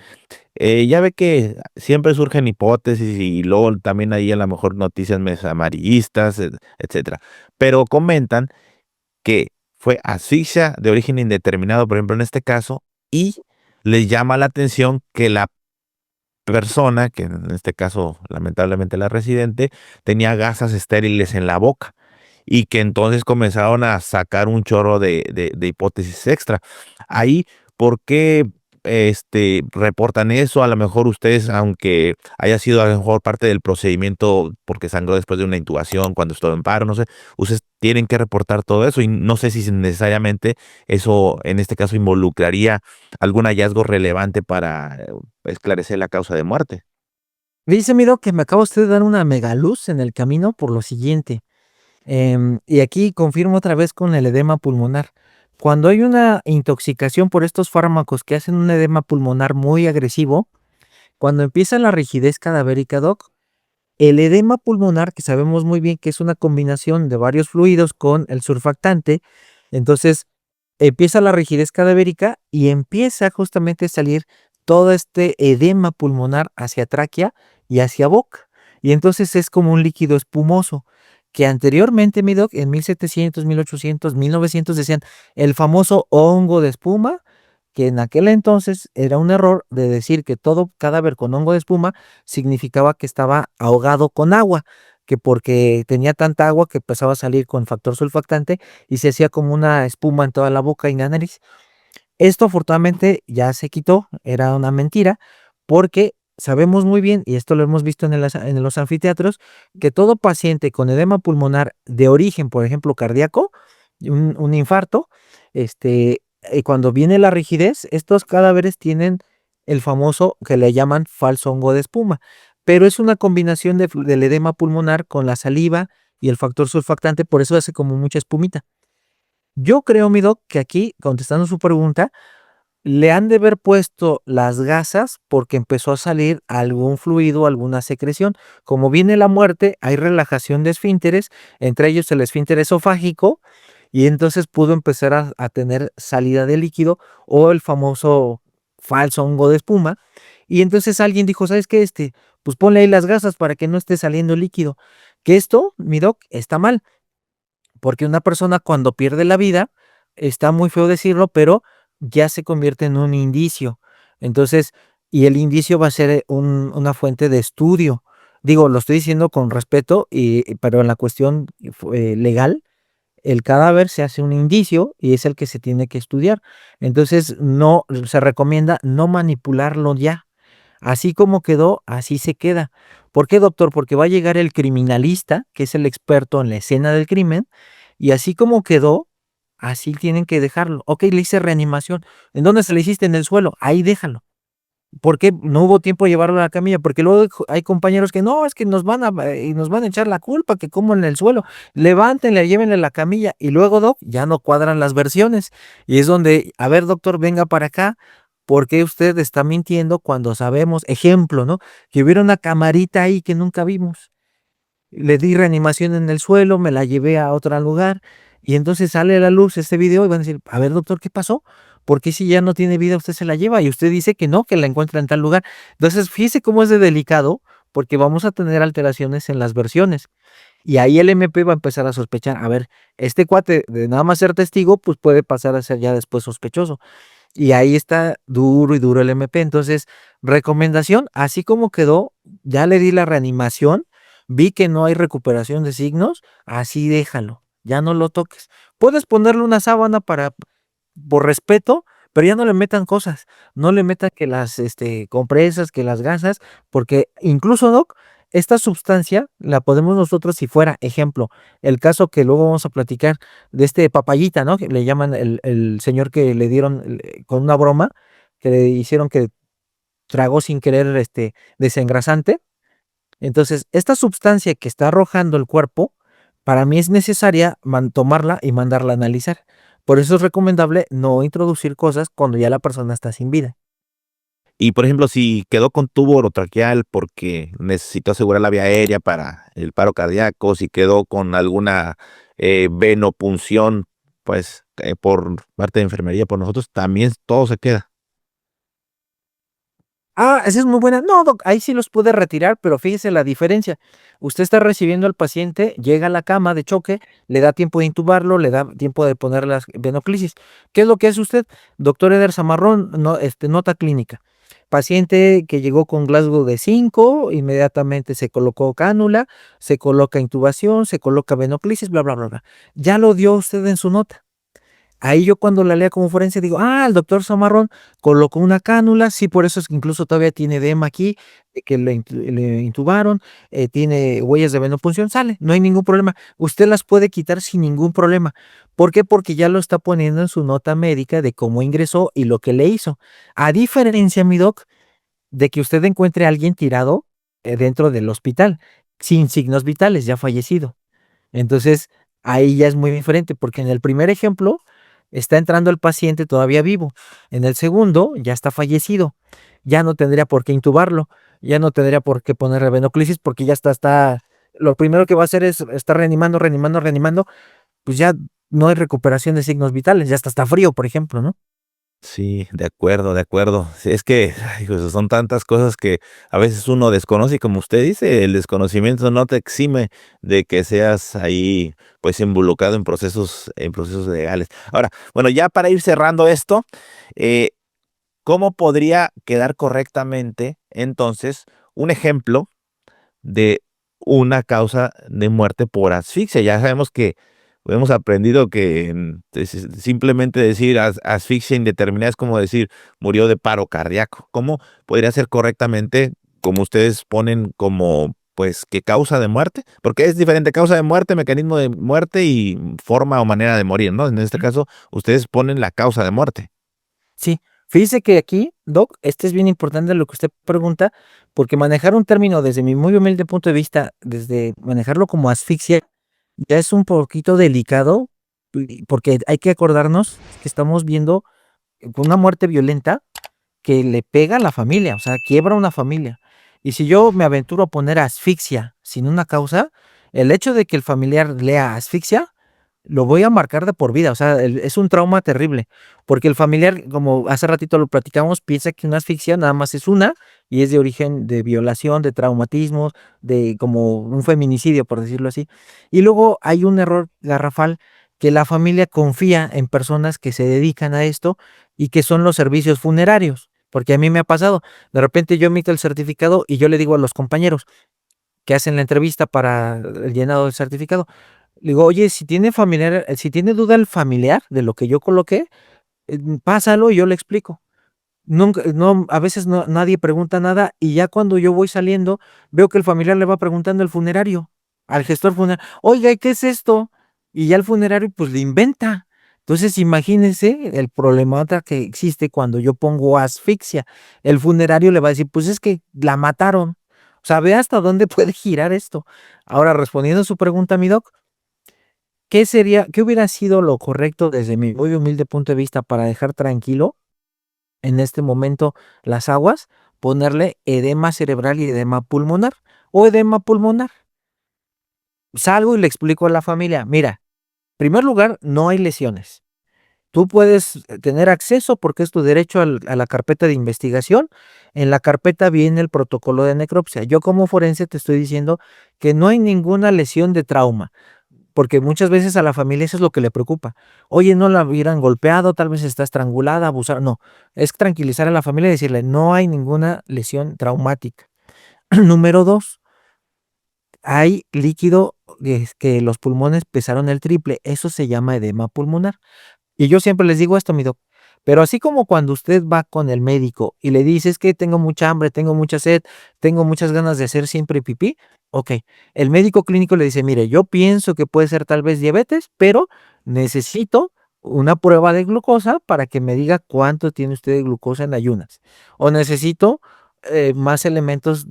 Ya ve que siempre surgen hipótesis y luego también ahí a lo mejor noticias medio amarillistas, etcétera. Pero comentan que fue asfixia de origen indeterminado, por ejemplo, en este caso, y les llama la atención que la persona, que en este caso lamentablemente la residente, tenía gasas estériles en la boca y que entonces comenzaron a sacar un chorro de hipótesis extra. Ahí, ¿por qué reportan eso? A lo mejor ustedes, aunque haya sido a lo mejor parte del procedimiento porque sangró después de una intubación, cuando estuvo en paro, no sé, ustedes tienen que reportar todo eso y no sé si necesariamente eso en este caso involucraría algún hallazgo relevante para esclarecer la causa de muerte. Dice mi doc que me acaba usted de dar una mega luz en el camino por lo siguiente. Y aquí confirmo otra vez con el edema pulmonar. Cuando hay una intoxicación por estos fármacos que hacen un edema pulmonar muy agresivo, cuando empieza la rigidez cadavérica, doc, el edema pulmonar, que sabemos muy bien que es una combinación de varios fluidos con el surfactante, entonces empieza la rigidez cadavérica y empieza justamente a salir todo este edema pulmonar hacia tráquea y hacia boca. Y entonces es como un líquido espumoso, que anteriormente, mi doc, en 1700, 1800, 1900 decían el famoso hongo de espuma, que en aquel entonces era un error de decir que todo cadáver con hongo de espuma significaba que estaba ahogado con agua. que porque tenía tanta agua que empezaba a salir con factor sulfactante y se hacía como una espuma en toda la boca y en la nariz. Esto afortunadamente ya se quitó, era una mentira, porque sabemos muy bien, y esto lo hemos visto en los anfiteatros, que todo paciente con edema pulmonar de origen, por ejemplo, cardíaco, un infarto, cuando viene la rigidez, estos cadáveres tienen el famoso que le llaman falso hongo de espuma, pero es una combinación del edema pulmonar con la saliva y el factor surfactante, por eso hace como mucha espumita. Yo creo, mi doc, que aquí, contestando su pregunta, le han de haber puesto las gasas porque empezó a salir algún fluido, alguna secreción. Como viene la muerte, hay relajación de esfínteres, entre ellos el esfínter esofágico, y entonces pudo empezar a tener salida de líquido o el famoso falso hongo de espuma. Y entonces alguien dijo, ¿sabes qué? Pues ponle ahí las gasas para que no esté saliendo líquido. Que esto, mi doc, está mal. Porque una persona cuando pierde la vida, está muy feo decirlo, pero ya se convierte en un indicio. Entonces, y el indicio va a ser una fuente de estudio. Digo, lo estoy diciendo con respeto, pero en la cuestión legal, el cadáver se hace un indicio y es el que se tiene que estudiar. Entonces, no se recomienda no manipularlo ya. Así como quedó, así se queda. ¿Por qué, doctor? Porque va a llegar el criminalista, que es el experto en la escena del crimen, y así como quedó, así tienen que dejarlo. Ok, le hice reanimación. ¿En dónde se le hiciste? En el suelo. Ahí déjalo. ¿Por qué no hubo tiempo de llevarlo a la camilla? Porque luego hay compañeros que no, es que nos van a echar la culpa, que como en el suelo. Levántenle, llévenle la camilla. Y luego, doc, ya no cuadran las versiones. Y es donde, a ver, doctor, venga para acá. ¿Por qué usted está mintiendo cuando sabemos, ejemplo, ¿no? Que hubiera una camarita ahí que nunca vimos. Le di reanimación en el suelo, me la llevé a otro lugar y entonces sale a la luz este video y van a decir, a ver, doctor, ¿qué pasó? ¿Por qué si ya no tiene vida usted se la lleva? Y usted dice que no, que la encuentra en tal lugar. Entonces, fíjese cómo es de delicado porque vamos a tener alteraciones en las versiones. Y ahí el MP va a empezar a sospechar, a ver, este cuate de nada más ser testigo, pues puede pasar a ser ya después sospechoso. Y ahí está duro y duro el MP. Entonces, recomendación, así como quedó, ya le di la reanimación, vi que no hay recuperación de signos, así déjalo, ya no lo toques. Puedes ponerle una sábana por respeto, pero ya no le metan cosas, no le metan que las compresas, que las gasas, porque incluso, Doc, esta sustancia la podemos nosotros, si fuera, ejemplo, el caso que luego vamos a platicar de papayita, ¿no? Que le llaman el señor que le dieron con una broma, que le hicieron que tragó sin querer desengrasante. Entonces, esta sustancia que está arrojando el cuerpo, para mí es necesaria tomarla y mandarla a analizar. Por eso es recomendable no introducir cosas cuando ya la persona está sin vida. Y por ejemplo, si quedó con tubo orotraqueal porque necesitó asegurar la vía aérea para el paro cardíaco, si quedó con alguna venopunción, pues por parte de enfermería, por nosotros, también todo se queda. Esa es muy buena. No, doc, ahí sí los puede retirar, pero fíjese la diferencia. Usted está recibiendo al paciente, llega a la cama de choque, le da tiempo de intubarlo, le da tiempo de poner las venoclisis. ¿Qué es lo que hace usted? Doctor Eder Zamarrón, no, nota clínica. Paciente que llegó con Glasgow de 5, inmediatamente se colocó cánula, se coloca intubación, se coloca venoclisis, bla, bla, bla, bla. Ya lo dio usted en su nota. Ahí yo cuando la lea como forense digo, el doctor Zamarrón colocó una cánula, sí, por eso es que incluso todavía tiene edema aquí, que le intubaron, tiene huellas de venopunción, sale, no hay ningún problema. Usted las puede quitar sin ningún problema. ¿Por qué? Porque ya lo está poniendo en su nota médica de cómo ingresó y lo que le hizo. A diferencia, mi doc, de que usted encuentre a alguien tirado dentro del hospital, sin signos vitales, ya fallecido. Entonces, ahí ya es muy diferente, porque en el primer ejemplo está entrando el paciente todavía vivo. En el segundo ya está fallecido. Ya no tendría por qué intubarlo, ya no tendría por qué ponerle venoclisis porque ya lo primero que va a hacer es estar reanimando, reanimando, reanimando, pues ya no hay recuperación de signos vitales, ya está frío, por ejemplo, ¿no? Sí, de acuerdo, de acuerdo. Sí, es que pues, son tantas cosas que a veces uno desconoce y como usted dice, el desconocimiento no te exime de que seas ahí pues involucrado en procesos legales. Ahora, bueno, ya para ir cerrando esto, eh, ¿cómo podría quedar correctamente entonces un ejemplo de una causa de muerte por asfixia. Ya sabemos que hemos aprendido que simplemente decir asfixia indeterminada es como decir murió de paro cardíaco. ¿Cómo podría ser correctamente, como ustedes ponen como, pues, qué causa de muerte? Porque es diferente causa de muerte, mecanismo de muerte y forma o manera de morir, ¿no? En este caso, ustedes ponen la causa de muerte. Sí, fíjese que aquí, Doc, este es bien importante lo que usted pregunta, porque manejar un término desde mi muy humilde punto de vista, desde manejarlo como asfixia, ya es un poquito delicado, porque hay que acordarnos que estamos viendo una muerte violenta que le pega a la familia, o sea, quiebra una familia. Y si yo me aventuro a poner asfixia sin una causa, el hecho de que el familiar lea asfixia, lo voy a marcar de por vida, o sea, es un trauma terrible, porque el familiar, como hace ratito lo platicamos, piensa que una asfixia nada más es una y es de origen de violación, de traumatismos, de como un feminicidio, por decirlo así. Y luego hay un error garrafal que la familia confía en personas que se dedican a esto y que son los servicios funerarios, porque a mí me ha pasado, de repente yo emito el certificado y yo le digo a los compañeros que hacen la entrevista para el llenado del certificado, le digo: "Oye, si tiene familiar, si tiene duda el familiar de lo que yo coloqué, pásalo y yo le explico". Nunca, no, a veces nadie pregunta nada y ya cuando yo voy saliendo, veo que el familiar le va preguntando al funerario, al gestor funerario: "Oiga, ¿y qué es esto?". Y ya el funerario, pues, le inventa. Entonces, imagínense el problemota que existe cuando yo pongo asfixia. El funerario le va a decir: "Pues, es que la mataron". O sea, ve hasta dónde puede girar esto. Ahora, respondiendo a su pregunta, mi doc, qué hubiera sido lo correcto desde mi muy humilde punto de vista para dejar tranquilo en este momento las aguas? Ponerle edema cerebral y edema pulmonar, o edema pulmonar. Salgo y le explico a la familia: "Mira, en primer lugar, no hay lesiones. Tú puedes tener acceso porque es tu derecho a la carpeta de investigación. En la carpeta viene el protocolo de necropsia. Yo como forense te estoy diciendo que no hay ninguna lesión de trauma". Porque muchas veces a la familia eso es lo que le preocupa. Oye, no la hubieran golpeado, tal vez está estrangulada, abusada. No, es tranquilizar a la familia y decirle: "No hay ninguna lesión traumática". Número 2, hay líquido, que los pulmones pesaron el triple, eso se llama edema pulmonar. Y yo siempre les digo esto, mi doc, pero así como cuando usted va con el médico y le dice: "Es que tengo mucha hambre, tengo mucha sed, tengo muchas ganas de hacer siempre pipí", okey, el médico clínico le dice: "Mire, yo pienso que puede ser tal vez diabetes, pero necesito una prueba de glucosa para que me diga cuánto tiene usted de glucosa en ayunas, o necesito, más elementos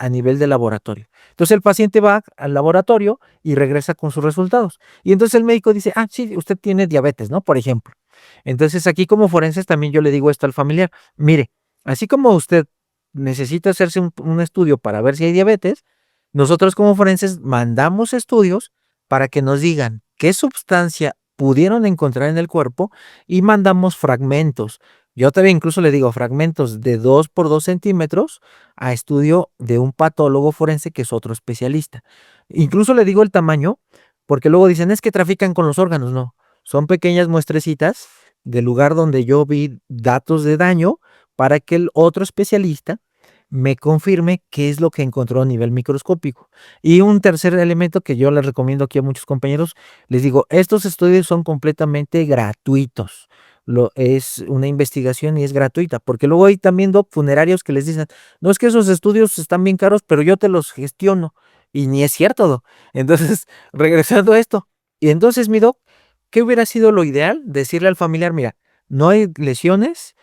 a nivel de laboratorio". Entonces, el paciente va al laboratorio y regresa con sus resultados. Y entonces el médico dice: "Ah, sí, usted tiene diabetes", ¿no? Por ejemplo. Entonces, aquí como forenses también yo le digo esto al familiar: "Mire, así como usted necesita hacerse un estudio para ver si hay diabetes, nosotros como forenses mandamos estudios para que nos digan qué sustancia pudieron encontrar en el cuerpo y mandamos fragmentos". Yo todavía incluso le digo fragmentos de 2 por 2 centímetros a estudio de un patólogo forense que es otro especialista. Incluso le digo el tamaño, porque luego dicen: "Es que trafican con los órganos". No, son pequeñas muestrecitas del lugar donde yo vi datos de daño para que el otro especialista me confirme qué es lo que encontró a nivel microscópico. Y un tercer elemento que yo les recomiendo aquí a muchos compañeros, les digo: estos estudios son completamente gratuitos. Es una investigación y es gratuita, porque luego hay también, doc, funerarios que les dicen: "No, es que esos estudios están bien caros, pero yo te los gestiono", y ni es cierto, doc. Entonces, regresando a esto, y entonces, mi doc, ¿qué hubiera sido lo ideal? Decirle al familiar: "Mira, no hay lesiones,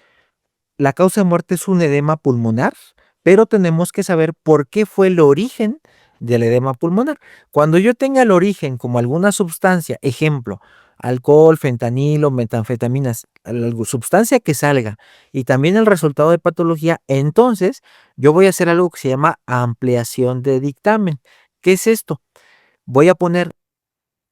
la causa de muerte es un edema pulmonar, pero tenemos que saber por qué fue el origen del edema pulmonar. Cuando yo tenga el origen como alguna sustancia, ejemplo, alcohol, fentanilo, metanfetaminas, sustancia que salga y también el resultado de patología, entonces yo voy a hacer algo que se llama ampliación de dictamen". ¿Qué es esto? Voy a poner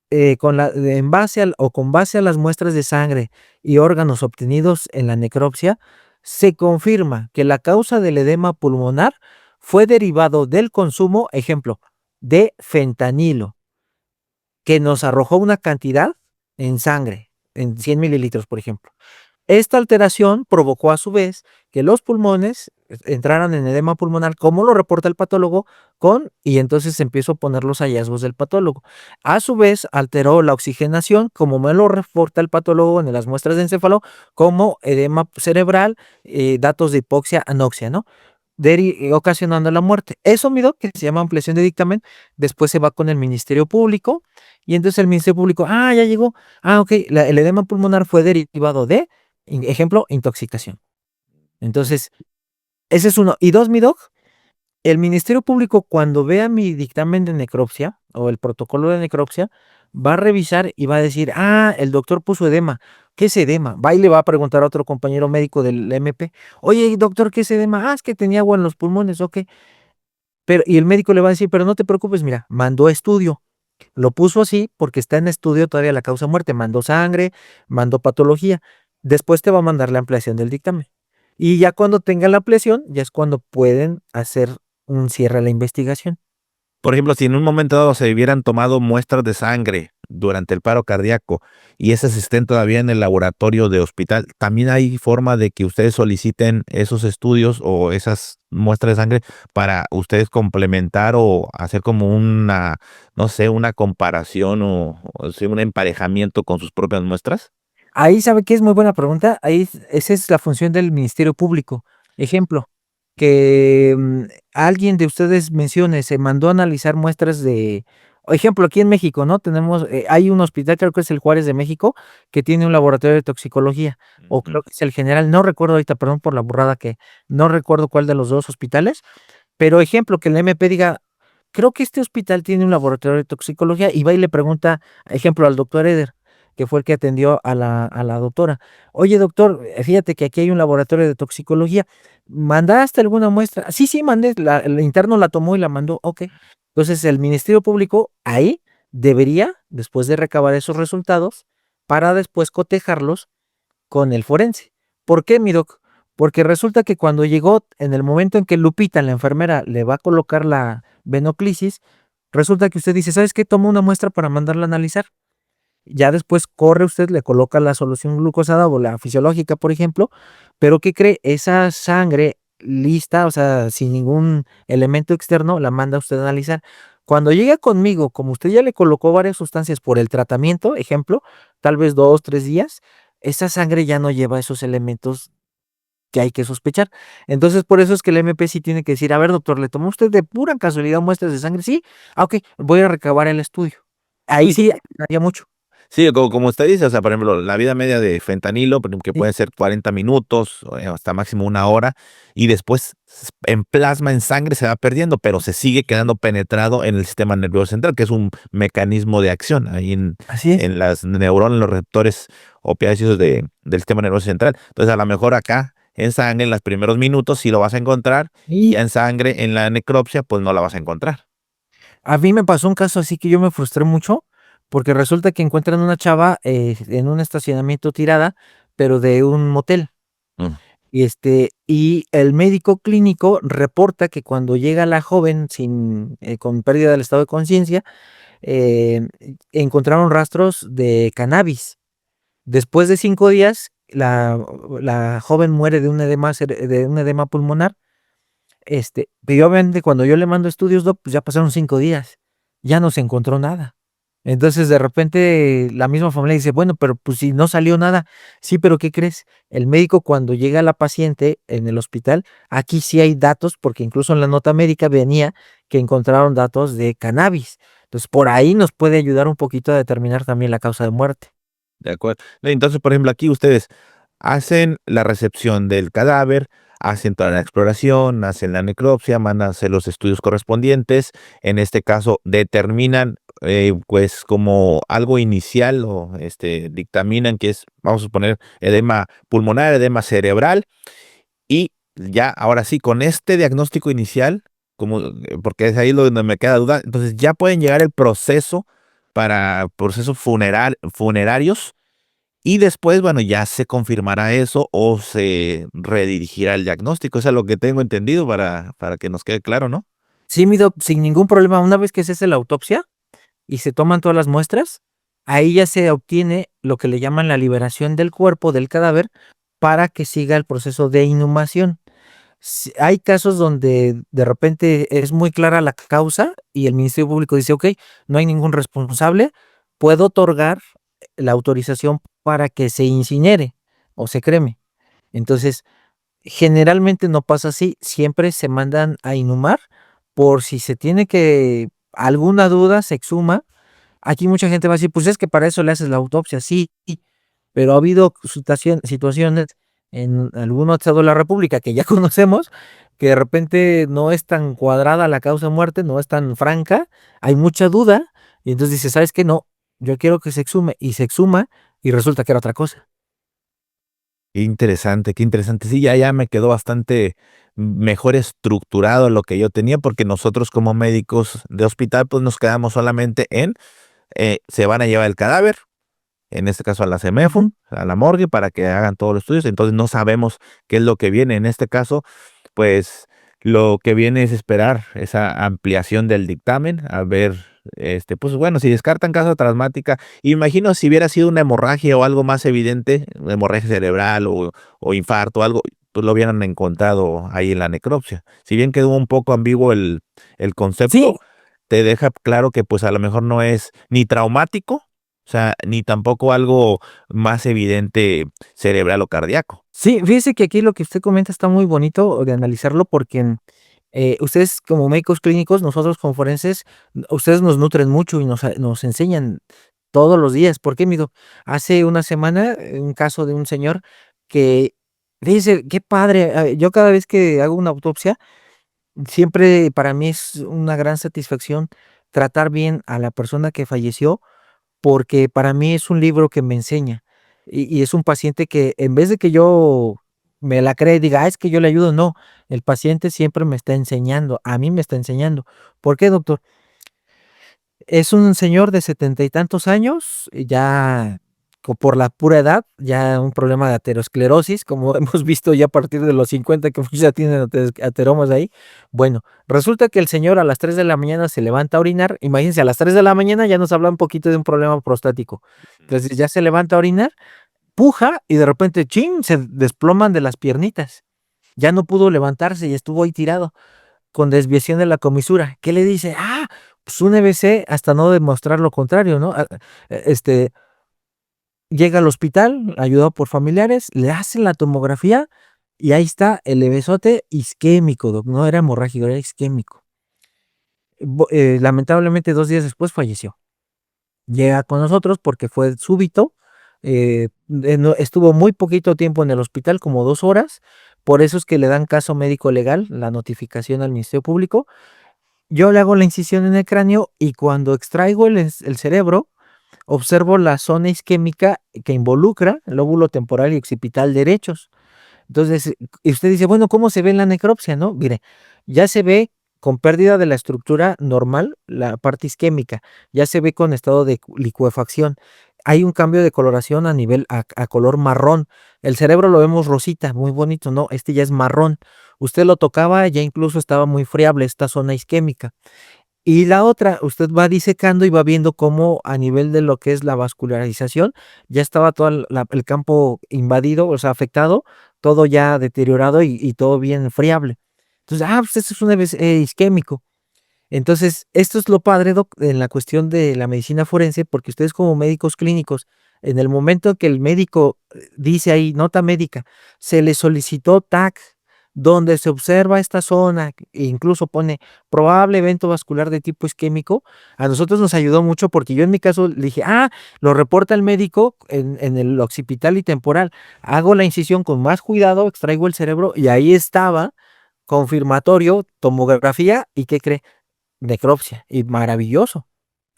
en base o con base a las muestras de sangre y órganos obtenidos en la necropsia, se confirma que la causa del edema pulmonar fue derivado del consumo, ejemplo, de fentanilo, que nos arrojó una cantidad en sangre, en 100 mililitros, por ejemplo. Esta alteración provocó a su vez que los pulmones entraran en edema pulmonar, como lo reporta el patólogo, y entonces empiezo a poner los hallazgos del patólogo. A su vez, alteró la oxigenación, como me lo reporta el patólogo en las muestras de encéfalo, como edema cerebral, datos de hipoxia, anoxia, ¿no? Ocasionando la muerte. Eso, mi doc, que se llama ampliación de dictamen, después se va con el Ministerio Público, y entonces el Ministerio Público, ya llegó, ok, el edema pulmonar fue derivado de, ejemplo, intoxicación. Entonces, ese es uno. Y dos, mi doc, el Ministerio Público, cuando vea mi dictamen de necropsia o el protocolo de necropsia, va a revisar y va a decir, el doctor puso edema. ¿Qué es edema? Va y le va a preguntar a otro compañero médico del MP, oye, doctor, ¿qué es edema? Es que tenía agua en los pulmones, ok. Y el médico le va a decir, pero no te preocupes, mira, mandó estudio. Lo puso así porque está en estudio todavía la causa muerte. Mandó sangre, mandó patología. Después te va a mandar la ampliación del dictamen. Y ya cuando tenga la ampliación, ya es cuando pueden hacer un cierre a la investigación. Por ejemplo, si en un momento dado se hubieran tomado muestras de sangre durante el paro cardíaco y esas estén todavía en el laboratorio de hospital, ¿también hay forma de que ustedes soliciten esos estudios o esas muestras de sangre para ustedes complementar o hacer como una, no sé, una comparación o sea, un emparejamiento con sus propias muestras? Ahí, ¿sabe qué? Es muy buena pregunta. Ahí, esa es la función del Ministerio Público. Ejemplo, que alguien de ustedes mencione, se mandó a analizar muestras ejemplo, aquí en México, ¿no? Tenemos, hay un hospital, creo que es el Juárez de México, que tiene un laboratorio de toxicología, o Ujú. creo que es el General, no recuerdo ahorita, perdón por la burrada, que no recuerdo cuál de los dos hospitales, pero ejemplo, que el MP diga, creo que este hospital tiene un laboratorio de toxicología, y va y le pregunta, ejemplo, al doctor Eder, que fue el que atendió a la doctora. Oye, doctor, fíjate que aquí hay un laboratorio de toxicología. ¿Mandaste alguna muestra? Sí, sí, mandé. El interno la tomó y la mandó. Ok. Entonces, el Ministerio Público ahí debería, después de recabar esos resultados, para después cotejarlos con el forense. ¿Por qué, mi doc? Porque resulta que cuando llegó, en el momento en que Lupita, la enfermera, le va a colocar la venoclisis, resulta que usted dice, ¿sabes qué? Toma una muestra para mandarla a analizar. Ya después corre usted, le coloca la solución glucosada o la fisiológica, por ejemplo, pero ¿qué cree? Esa sangre lista, o sea, sin ningún elemento externo, la manda usted a analizar. Cuando llega conmigo, como usted ya le colocó varias sustancias por el tratamiento, ejemplo, tal vez 2, 3 días, esa sangre ya no lleva esos elementos que hay que sospechar. Entonces, por eso es que el MP sí tiene que decir, a ver, doctor, ¿le tomó usted de pura casualidad muestras de sangre? Sí, ok, voy a recabar el estudio. Ahí sí haría mucho. Sí, como usted dice, o sea, por ejemplo, la vida media de fentanilo, que Sí. puede ser 40 minutos, o hasta máximo una hora, y después en plasma, en sangre, se va perdiendo, pero se sigue quedando penetrado en el sistema nervioso central, que es un mecanismo de acción ahí Así es. en las neuronas, los receptores opiáceos del sistema nervioso central. Entonces, a lo mejor acá, en sangre, en los primeros minutos, sí lo vas a encontrar, y Y ya en sangre, en la necropsia, pues no la vas a encontrar. a mí me pasó un caso así que yo me frustré mucho, porque resulta que encuentran una chava en un estacionamiento tirada, pero de un motel. Mm. Y el médico clínico reporta que cuando llega la joven con pérdida del estado de conciencia, eh, encontraron rastros de cannabis. Después de 5 días, la joven muere de un edema pulmonar. Pero obviamente cuando yo le mando estudios, doc, pues ya pasaron 5 días, ya no se encontró nada. Entonces de repente la misma familia dice, bueno, pero pues si no salió nada, sí, pero ¿qué crees? El médico cuando llega la paciente en el hospital, aquí sí hay datos, porque incluso en la nota médica venía que encontraron datos de cannabis. Entonces por ahí nos puede ayudar un poquito a determinar también la causa de muerte. De acuerdo. Entonces, por ejemplo, aquí ustedes hacen la recepción del cadáver, hacen toda la exploración, hacen la necropsia, mandan a hacer los estudios correspondientes. En este caso, determinan, pues, como algo inicial o dictaminan que es, vamos a suponer, edema pulmonar, edema cerebral. Y ya, ahora sí, con este diagnóstico inicial, porque es ahí donde me queda duda, entonces ya pueden llegar el proceso para procesos funerarios y después, bueno, ya se confirmará eso o se redirigirá el diagnóstico. Eso es lo que tengo entendido para que nos quede claro, ¿no? Sí, mi doc, sin ningún problema, una vez que se hace la autopsia y se toman todas las muestras, ahí ya se obtiene lo que le llaman la liberación del cuerpo del cadáver para que siga el proceso de inhumación. Hay casos donde de repente es muy clara la causa y el Ministerio Público dice, ok, no hay ningún responsable, puedo otorgar la autorización para que se incinere o se creme. Entonces, generalmente no pasa así, siempre se mandan a inhumar por si se tiene que, alguna duda se exhuma. Aquí mucha gente va a decir, pues es que para eso le haces la autopsia, sí, pero ha habido situaciones en algún estado de la República que ya conocemos, que de repente no es tan cuadrada la causa de muerte, no es tan franca, hay mucha duda, y entonces dice, ¿sabes qué? No, yo quiero que se exhume, y se exhuma, y resulta que era otra cosa. Qué interesante, qué interesante. Sí, ya me quedó bastante mejor estructurado lo que yo tenía, porque nosotros como médicos de hospital, pues nos quedamos solamente en, se van a llevar el cadáver, en este caso a la Ujú. CEMEFUN, a la morgue, para que hagan todos los estudios. Entonces no sabemos qué es lo que viene. En este caso, pues lo que viene es esperar esa ampliación del dictamen, a ver, pues bueno, si descartan causa traumática, imagino si hubiera sido una hemorragia o algo más evidente, hemorragia cerebral o infarto o algo, pues lo hubieran encontrado ahí en la necropsia. Si bien quedó un poco ambiguo el concepto, Sí, te deja claro que pues a lo mejor no es ni traumático, o sea, ni tampoco algo más evidente cerebral o cardíaco. sí, fíjese que aquí lo que usted comenta está muy bonito de analizarlo porque ustedes como médicos clínicos, nosotros como forenses, ustedes nos nutren mucho y nos enseñan todos los días. ¿Por qué, amigo? Hace una semana, un caso de un señor que dice, qué padre, yo cada vez que hago una autopsia, siempre para mí es una gran satisfacción tratar bien a la persona que falleció porque para mí es un libro que me enseña, y es un paciente que en vez de que yo me la crea y diga: "Ah, es que yo le ayudo", no, el paciente siempre me está enseñando, a mí me está enseñando. ¿Por qué, doctor? Es un señor de setenta y tantos años, ya por la pura edad, ya un problema de aterosclerosis, como hemos visto ya a partir de los 50 que muchos ya tienen ateromas ahí. Bueno, resulta que el señor a las 3 de la mañana se levanta a orinar, imagínense, a las 3 de la mañana ya nos habla un poquito de un problema prostático. Entonces ya se levanta a orinar, puja y de repente, chin, se desploman de las piernitas. Ya no pudo levantarse y estuvo ahí tirado con desviación de la comisura. ¿Qué le dice? Ah, pues un EBC hasta no demostrar lo contrario, ¿no? Este, llega al hospital, ayudado por familiares, le hacen la tomografía y ahí está el EBSote isquémico, doc, no era hemorrágico, era isquémico. Lamentablemente 2 días después falleció. Llega con nosotros porque fue súbito, no, estuvo muy poquito tiempo en el hospital, como 2 horas, por eso es que le dan caso médico legal, la notificación al Ministerio Público. Yo le hago la incisión en el cráneo y cuando extraigo el cerebro, observo la zona isquémica que involucra el lóbulo temporal y occipital derechos. Entonces, y usted dice, bueno, ¿cómo se ve en la necropsia, no? Mire, ya se ve con pérdida de la estructura normal, la parte isquémica, ya se ve con estado de licuefacción. Hay un cambio de coloración a nivel a color marrón. El cerebro lo vemos rosita, muy bonito, no, este ya es marrón. Usted lo tocaba, ya incluso estaba muy friable esta zona isquémica. Y la otra, usted va disecando y va viendo cómo a nivel de lo que es la vascularización, ya estaba todo el campo invadido, o sea, afectado, todo ya deteriorado y todo bien friable. Entonces, pues esto es un isquémico. Entonces, esto es lo padre, doc, en la cuestión de la medicina forense, porque ustedes como médicos clínicos, en el momento que el médico dice ahí, nota médica, se le solicitó TAC, donde se observa esta zona, e incluso pone probable evento vascular de tipo isquémico, a nosotros nos ayudó mucho porque yo en mi caso le dije, lo reporta el médico en el occipital y temporal, hago la incisión con más cuidado, extraigo el cerebro y ahí estaba, confirmatorio, tomografía, ¿y qué cree? Necropsia, y maravilloso.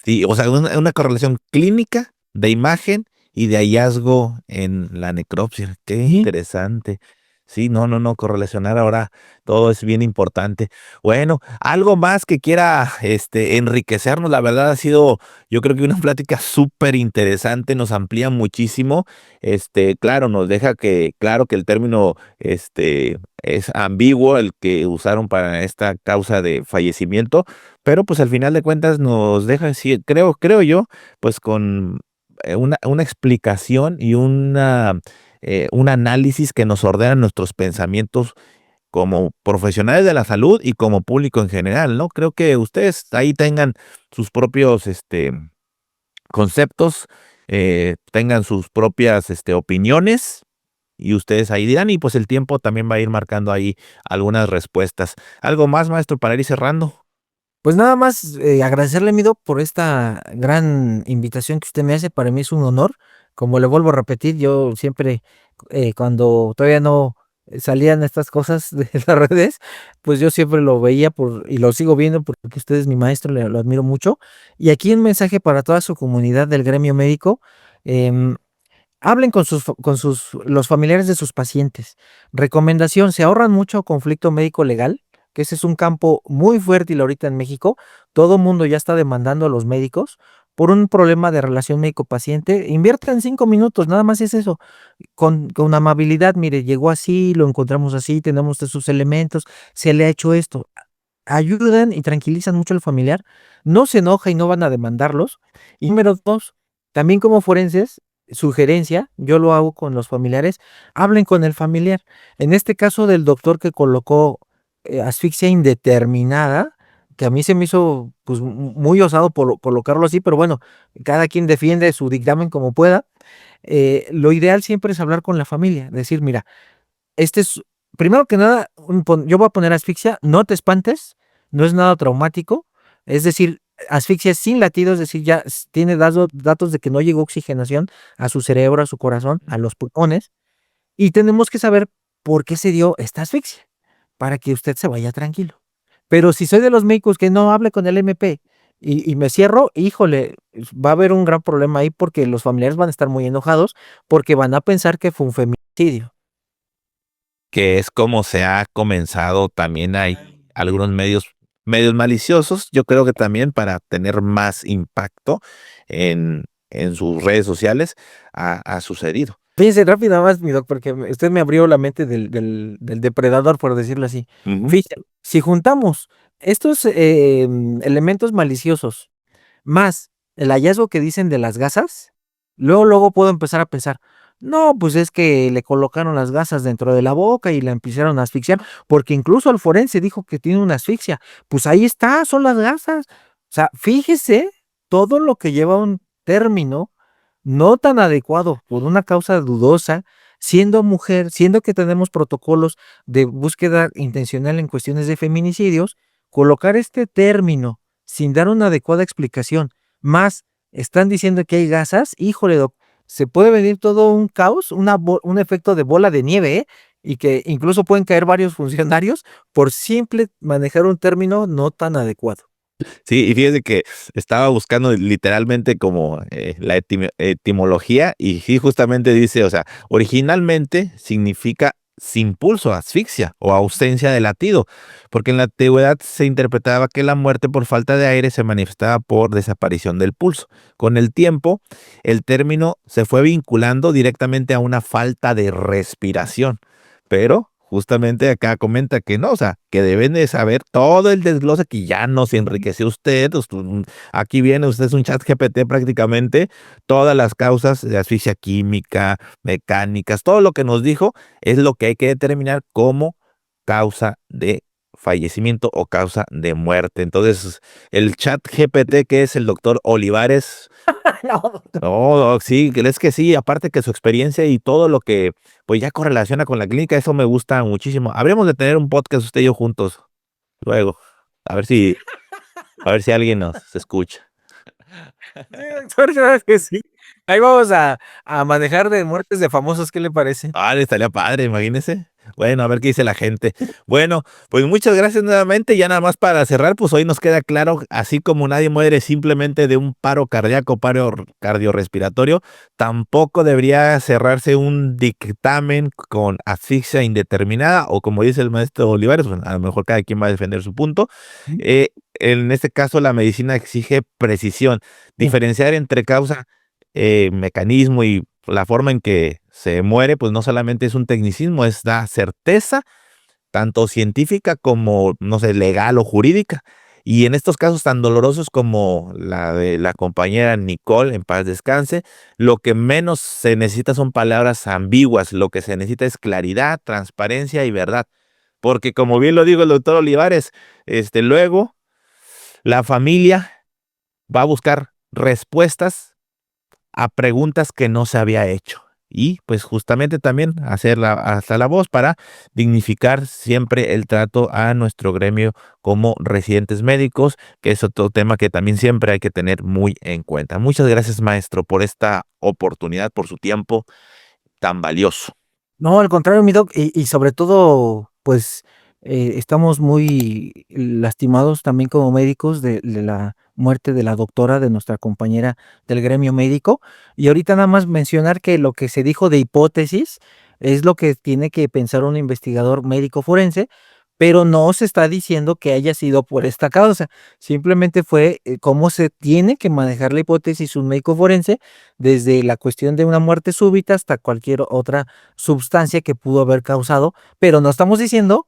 Sí, o sea, una correlación clínica de imagen y de hallazgo en la necropsia. Qué Sí. interesante. Sí, no, correlacionar ahora todo es bien importante. Bueno, algo más que quiera, enriquecernos. La verdad ha sido, yo creo que una plática súper interesante, nos amplía muchísimo. Claro, nos deja claro que el término, es ambiguo el que usaron para esta causa de fallecimiento, pero pues al final de cuentas nos deja, sí, creo yo, pues con una explicación y un análisis que nos ordena nuestros pensamientos como profesionales de la salud y como público en general, ¿no? Creo que ustedes ahí tengan sus propios conceptos, tengan sus propias opiniones y ustedes ahí dirán y pues el tiempo también va a ir marcando ahí algunas respuestas. ¿Algo más, maestro, para ir cerrando? Pues nada más agradecerle, Mido, por esta gran invitación que usted me hace. Para mí es un honor. Como le vuelvo a repetir, yo siempre, cuando todavía no salían estas cosas de las redes, pues yo siempre lo veía y lo sigo viendo porque usted es mi maestro, lo admiro mucho. Y aquí un mensaje para toda su comunidad del gremio médico. em, Hablen los familiares de sus pacientes. Recomendación, se ahorran mucho conflicto médico-legal, que ese es un campo muy fértil ahorita en México. Todo mundo ya está demandando a los médicos por un problema de relación médico-paciente. Inviertan 5 minutos, nada más es eso. Con amabilidad, mire, llegó así, lo encontramos así, tenemos de sus elementos, se le ha hecho esto. Ayudan y tranquilizan mucho al familiar. No se enoja y no van a demandarlos. Y número dos, también como forenses, sugerencia, yo lo hago con los familiares, hablen con el familiar. En este caso del doctor que colocó asfixia indeterminada, que a mí se me hizo pues muy osado colocarlo así, pero bueno, cada quien defiende su dictamen como pueda. Lo ideal siempre es hablar con la familia, decir, mira, este es, primero que nada, yo voy a poner asfixia, no te espantes, no es nada traumático, es decir, asfixia sin latido, es decir, ya tiene datos de que no llegó oxigenación a su cerebro, a su corazón, a los pulmones, y tenemos que saber por qué se dio esta asfixia, para que usted se vaya tranquilo. Pero si soy de los médicos que no hable con el MP y me cierro, híjole, va a haber un gran problema ahí porque los familiares van a estar muy enojados porque van a pensar que fue un feminicidio. Que es como se ha comenzado también hay algunos medios maliciosos, yo creo que también para tener más impacto en sus redes sociales ha sucedido. Fíjense rápido más, mi doc, porque usted me abrió la mente del depredador, por decirlo así. Ujú. Fíjense, si juntamos estos elementos maliciosos más el hallazgo que dicen de las gasas, luego puedo empezar a pensar, no, pues es que le colocaron las gasas dentro de la boca y la empezaron a asfixiar, porque incluso el forense dijo que tiene una asfixia. Pues ahí está, son las gasas. O sea, fíjese todo lo que lleva un término no tan adecuado por una causa dudosa, siendo mujer, siendo que tenemos protocolos de búsqueda intencional en cuestiones de feminicidios, colocar este término sin dar una adecuada explicación, más están diciendo que hay gasas, híjole, doc, se puede venir todo un caos, un efecto de bola de nieve, ¿eh? Y que incluso pueden caer varios funcionarios por simple manejar un término no tan adecuado. Sí, y fíjese que estaba buscando literalmente como la etimología y sí, justamente dice, o sea, originalmente significa sin pulso, asfixia o ausencia de latido, porque en la antigüedad se interpretaba que la muerte por falta de aire se manifestaba por desaparición del pulso. Con el tiempo, el término se fue vinculando directamente a una falta de respiración, pero justamente acá comenta que no, o sea, que deben de saber todo el desglose que ya nos enriqueció usted. Aquí viene, usted es un chat GPT prácticamente, todas las causas de asfixia química, mecánicas, todo lo que nos dijo es lo que hay que determinar como causa de fallecimiento o causa de muerte. Entonces, el chat GPT que es el doctor Olivares. No, doctor. No, sí, es que sí, aparte que su experiencia y todo lo que pues ya correlaciona con la clínica, eso me gusta muchísimo. Habríamos de tener un podcast usted y yo juntos luego, a ver si alguien nos escucha. Sí, doctor, claro que sí. Ahí vamos a manejar de muertes de famosos, ¿qué le parece? Ah, estaría padre, imagínese. Bueno, a ver qué dice la gente. Bueno, pues muchas gracias nuevamente. Ya nada más para cerrar, pues hoy nos queda claro, así como nadie muere simplemente de un paro cardíaco, paro cardiorrespiratorio, tampoco debería cerrarse un dictamen con asfixia indeterminada o como dice el maestro Olivares, pues a lo mejor cada quien va a defender su punto. En este caso, la medicina exige precisión, diferenciar entre causa, mecanismo y la forma en que se muere, pues no solamente es un tecnicismo, es la certeza, tanto científica como, no sé, legal o jurídica. Y en estos casos tan dolorosos como la de la compañera Nicole, en paz descanse, lo que menos se necesita son palabras ambiguas, lo que se necesita es claridad, transparencia y verdad. porque como bien lo dijo el doctor Olivares, luego la familia va a buscar respuestas a preguntas que no se había hecho. Y pues justamente también hacer hasta la voz para dignificar siempre el trato a nuestro gremio como residentes médicos, que es otro tema que también siempre hay que tener muy en cuenta. Muchas gracias, maestro, por esta oportunidad, por su tiempo tan valioso. No, al contrario, mi doc, y sobre todo, pues, estamos muy lastimados también como médicos de la muerte de la doctora, de nuestra compañera del gremio médico. Y ahorita nada más mencionar que lo que se dijo de hipótesis es lo que tiene que pensar un investigador médico forense, pero no se está diciendo que haya sido por esta causa. Simplemente fue cómo se tiene que manejar la hipótesis un médico forense desde la cuestión de una muerte súbita hasta cualquier otra sustancia que pudo haber causado, pero no estamos diciendo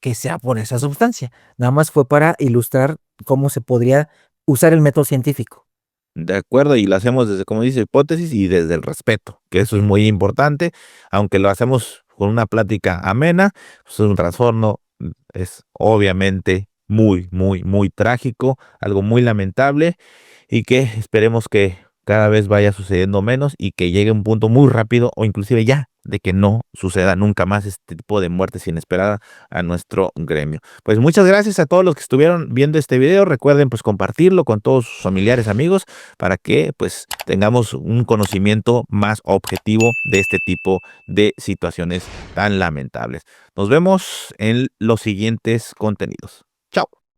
que sea por esa sustancia. Nada más fue para ilustrar cómo se podría usar el método científico. De acuerdo, y lo hacemos desde, como dice, hipótesis y desde el respeto, que eso es muy importante, aunque lo hacemos con una plática amena, pues un trastorno es obviamente muy, muy, muy trágico, algo muy lamentable y que esperemos que cada vez vaya sucediendo menos y que llegue un punto muy rápido o inclusive ya de que no suceda nunca más este tipo de muertes inesperadas a nuestro gremio. Pues muchas gracias a todos los que estuvieron viendo este video. Recuerden pues compartirlo con todos sus familiares, amigos, para que pues tengamos un conocimiento más objetivo de este tipo de situaciones tan lamentables. Nos vemos en los siguientes contenidos. Chao.